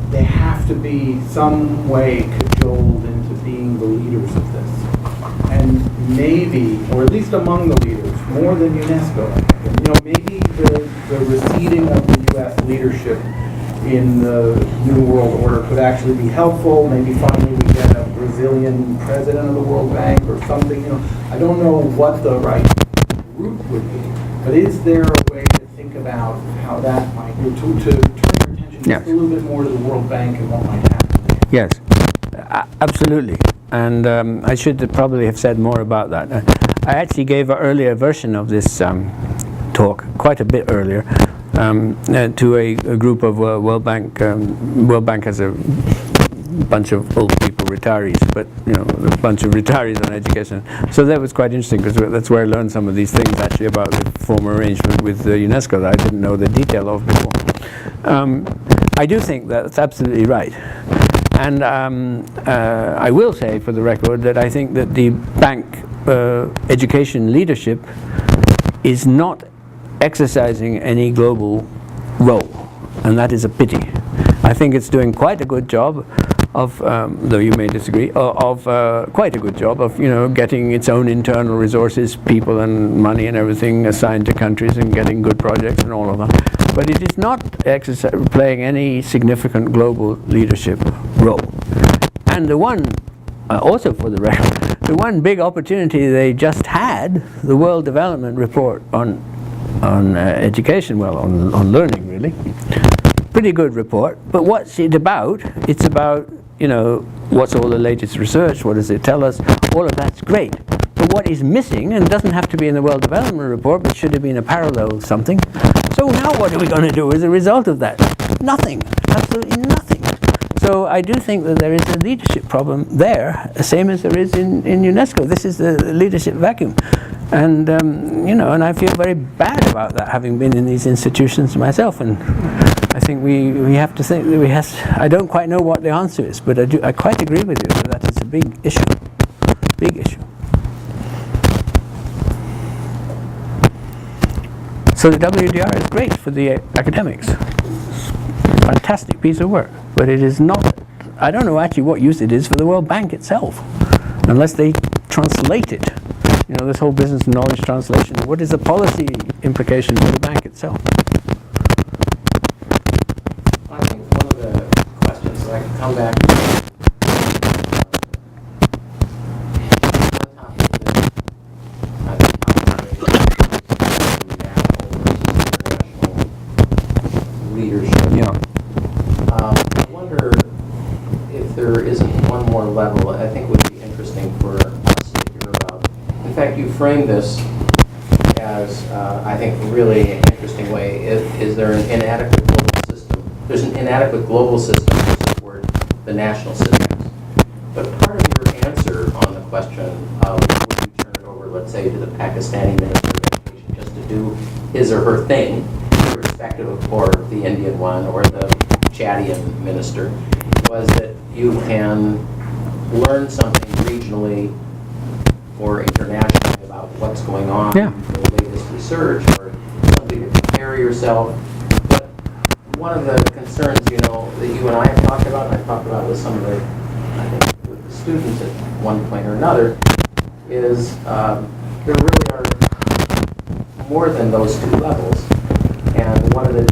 they have to be some way cajoled into being the leaders of this. And maybe, or at least among the leaders, more than UNESCO. Maybe the receding of the U.S. leadership in the New World Order could actually be helpful. Maybe finally we get a Brazilian president of the World Bank or something. I don't know what the right route would be, but is there a way to think about how that might do, to turn your attention just a little bit more to the World Bank and what might happen there? Yes, absolutely. And I should probably have said more about that. I actually gave an earlier version of this talk, quite a bit earlier, to a group of World Bank. World Bank has a bunch of old people, retirees, but a bunch of retirees on education. So that was quite interesting because that's where I learned some of these things actually about the former arrangement with UNESCO that I didn't know the detail of before. I do think that's absolutely right. And I will say, for the record, that I think that the bank education leadership is not exercising any global role, and that is a pity. I think it's doing quite a good job of, though you may disagree, quite a good job of getting its own internal resources, people and money and everything assigned to countries and getting good projects and all of that. But it is not playing any significant global leadership role. And the one, also for the record, the one big opportunity they just had, the World Development Report on education, well, on learning really. Pretty good report, but what's it about? It's about, what's all the latest research, what does it tell us? All of that's great. But what is missing, and doesn't have to be in the World Development Report, but should have been a parallel something. So now what are we going to do as a result of that? Nothing, absolutely nothing. So I do think that there is a leadership problem there, the same as there is in UNESCO. This is the leadership vacuum. And, and I feel very bad about that, having been in these institutions myself. And I think we have to think that I don't quite know what the answer is, but I quite agree with you that is a big issue. Big issue. So the WDR is great for the academics. Fantastic piece of work, but it is not, I don't know actually what use it is for the World Bank itself, unless they translate it. This whole business of knowledge translation, what is the policy implication for the bank itself? I think one of the questions that I can come back to, leadership. Yeah. I wonder if there isn't one more level I think would be interesting for us to hear about. In fact, you framed this as, I think, really an interesting way. Is there an inadequate global system? There's an inadequate global system to support the national systems. But part of your answer on the question of would you turn it over, let's say, to the Pakistani Minister of Education just to do his or her thing, irrespective of, or the Indian one or the Chadian minister, was that you can learn something regionally or internationally about what's going on, the latest research, or something to prepare yourself. But one of the concerns, that you and I have talked about, and I've talked about with some of the, I think, with the students at one point or another, is there really are more than those two levels. And one of the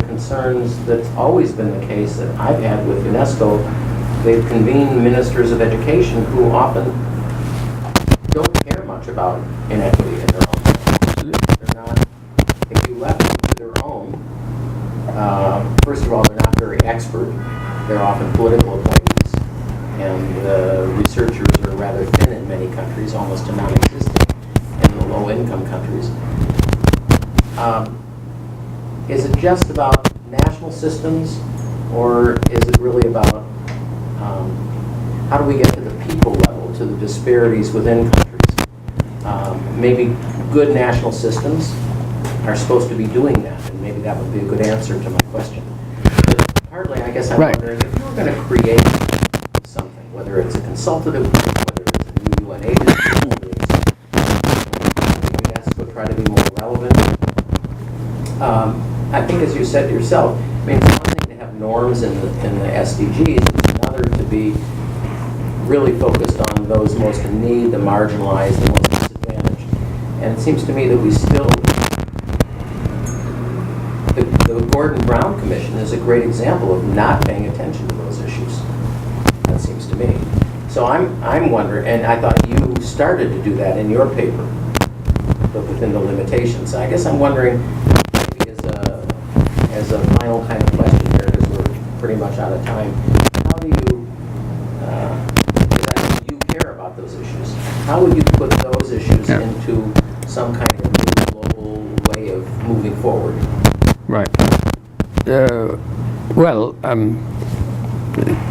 concerns that's always been the case that I've had with UNESCO, they've convened ministers of education who often don't care much about inequity in their own country. They're not, if you left them to their own, first of all, they're not very expert. They're often political appointees. And researchers are rather thin in many countries, almost to non-existent in the low-income countries. Is it just about national systems, or is it really about how do we get to the people level, to the disparities within countries? maybe good national systems are supposed to be doing that, and maybe that would be a good answer to my question. But partly, I guess I'm Right. wondering if you were going to create something, whether it's a consultative group, whether it's a new UN agency, whether it's UNESCO, try to be more relevant. I think, as you said yourself, I mean, it's one thing to have norms in the SDGs, it's another to be really focused on those most in need, the marginalized, the most disadvantaged. And it seems to me that we still, the Gordon Brown Commission is a great example of not paying attention to those issues. That seems to me. So I'm wondering, and I thought you started to do that in your paper, but within the limitations. I guess I'm wondering, maybe as a final kind of question here, because we're pretty much out of time, how do you, because I know you care about those issues, how would you put those issues into some kind of new global way of moving forward? Right. Well,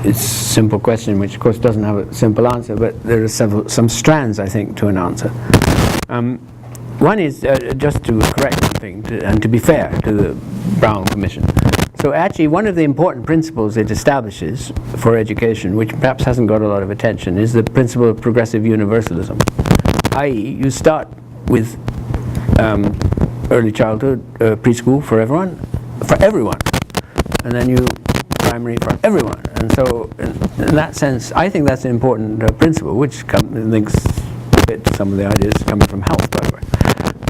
it's a simple question, which of course doesn't have a simple answer, but there are some strands, I think, to an answer. One is just to correct something, and to be fair to the Brown Commission. So actually, one of the important principles it establishes for education, which perhaps hasn't got a lot of attention, is the principle of progressive universalism. I.e., you start with early childhood, preschool for everyone, and then you primary for everyone. And so, in that sense, I think that's an important principle, which links a bit to some of the ideas coming from health, by the way.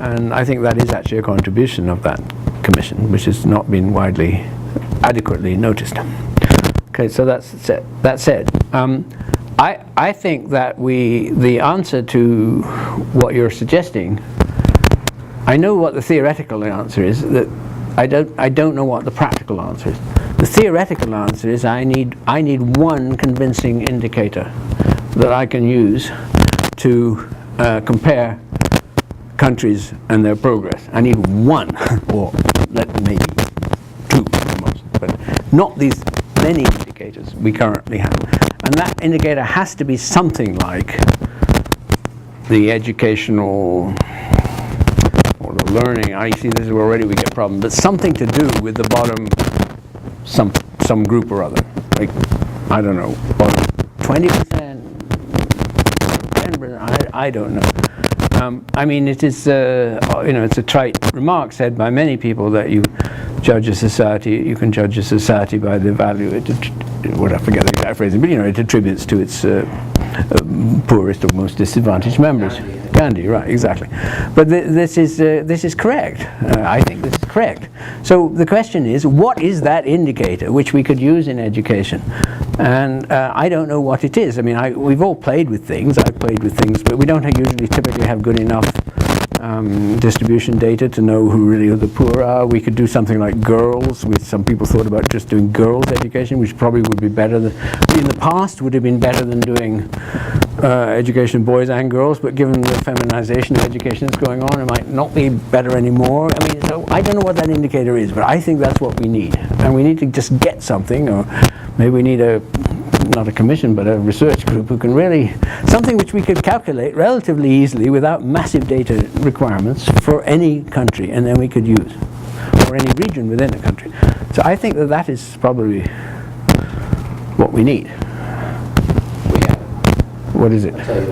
And I think that is actually a contribution of that commission, which has not been widely, adequately noticed. Okay, so that's said. I think that the answer to what you're suggesting, I know what the theoretical answer is, that I don't know what the practical answer is. The theoretical answer is I need one convincing indicator that I can use to compare countries and their progress. I need one, or maybe two at most, but not these many indicators we currently have. And that indicator has to be something like the educational or the learning. I see this is where already we get problems, but something to do with the bottom, some group or other. Like, I don't know, 20%, 10%, I don't know. I mean, it is, it's a trite remark said by many people that you can judge a society by the value I forget the exact phrasing, but it attributes to its poorest or most disadvantaged members. Gandhi, right, exactly. But this is correct. I think this is correct. So the question is, what is that indicator which we could use in education? And I don't know what it is. I mean, we've all played with things. I've played with things, but we don't usually typically have good enough distribution data to know who really the poor are. We could do something like girls. Some people thought about just doing girls' education, which probably would be better than, in the past would have been better than doing education of boys and girls, but given the feminization of education that's going on, it might not be better anymore. I mean, so I don't know what that indicator is, but I think that's what we need. And we need to just get something, or maybe we need not a commission, but a research group who can really, something which we could calculate relatively easily without massive data requirements for any country, and then we could use, or any region within a country. So I think that is probably what we need. What is it? I'll tell you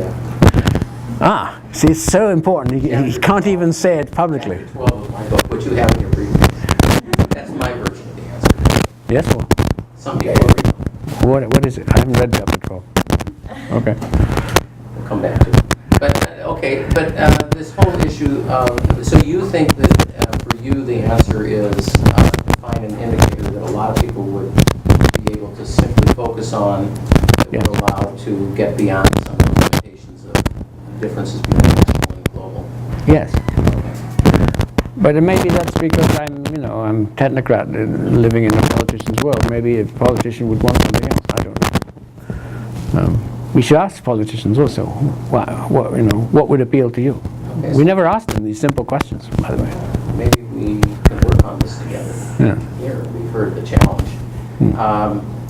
that. See, it's so important. He can't even say it publicly. Well, my book, what you have in your briefings. That's my version of the answer. Yes, well. Some people are real. What is it? I haven't read chapter 12. Okay. We'll come back to it. But, this whole issue, so you think that for you the answer is find an indicator that a lot of people would be able to simply focus on that would allow to get beyond some of the limitations of differences between national and global? Yes. But maybe that's because I'm technocrat living in a politician's world. Maybe a politician would want something else. I don't know. We should ask politicians also, what would appeal to you? Okay, we never asked them these simple questions, by the way. Maybe we can work on this together. Yeah. Here, we've heard the challenge.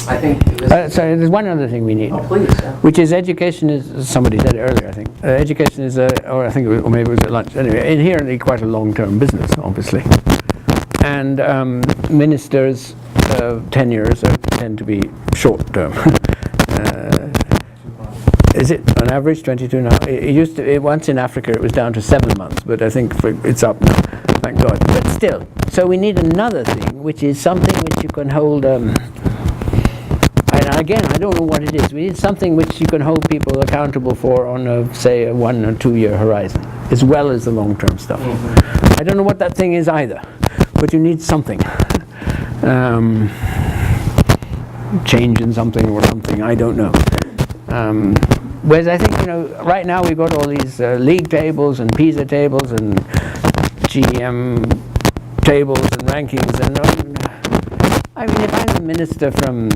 I think this. Sorry, there's one other thing we need. Oh, please. Yeah. Which is education is, somebody said it earlier, I think. Education is, or I think, or maybe it was at lunch, anyway, inherently quite a long-term business, obviously. And ministers' tenures tend to be short-term. Is it on average 22 now? It used to, once in Africa it was down to 7 months, but I think it's up now, thank God. But still, so we need another thing, which is something which you can hold, and again, I don't know what it is. We need something which you can hold people accountable for on, say, a 1 or 2 year horizon, as well as the long-term stuff. I don't know what that thing is either, but you need something. Change in something or something, I don't know. Whereas I think, right now we've got all these league tables and PISA tables and GM tables and rankings, and I mean, if I'm the minister from,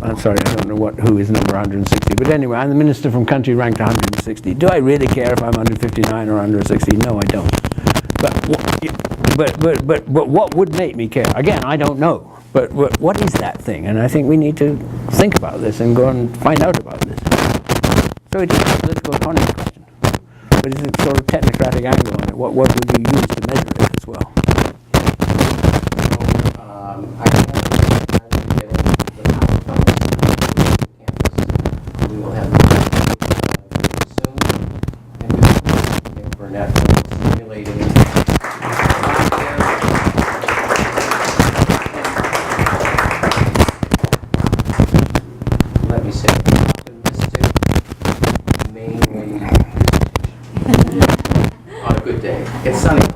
I'm sorry, I don't know who is number 160, but anyway, I'm the minister from country ranked 160. Do I really care if I'm under 59 or under 60? No, I don't. But what would make me care? Again, I don't know. But what is that thing? And I think we need to think about this and go and find out about this. So it's a political economy question. But it's a sort of technocratic angle on it. What would you use to measure it as well? I can we will have soon, and we will Burnett stimulating. Let me say, optimistic, mainly on a good day. It's sunny.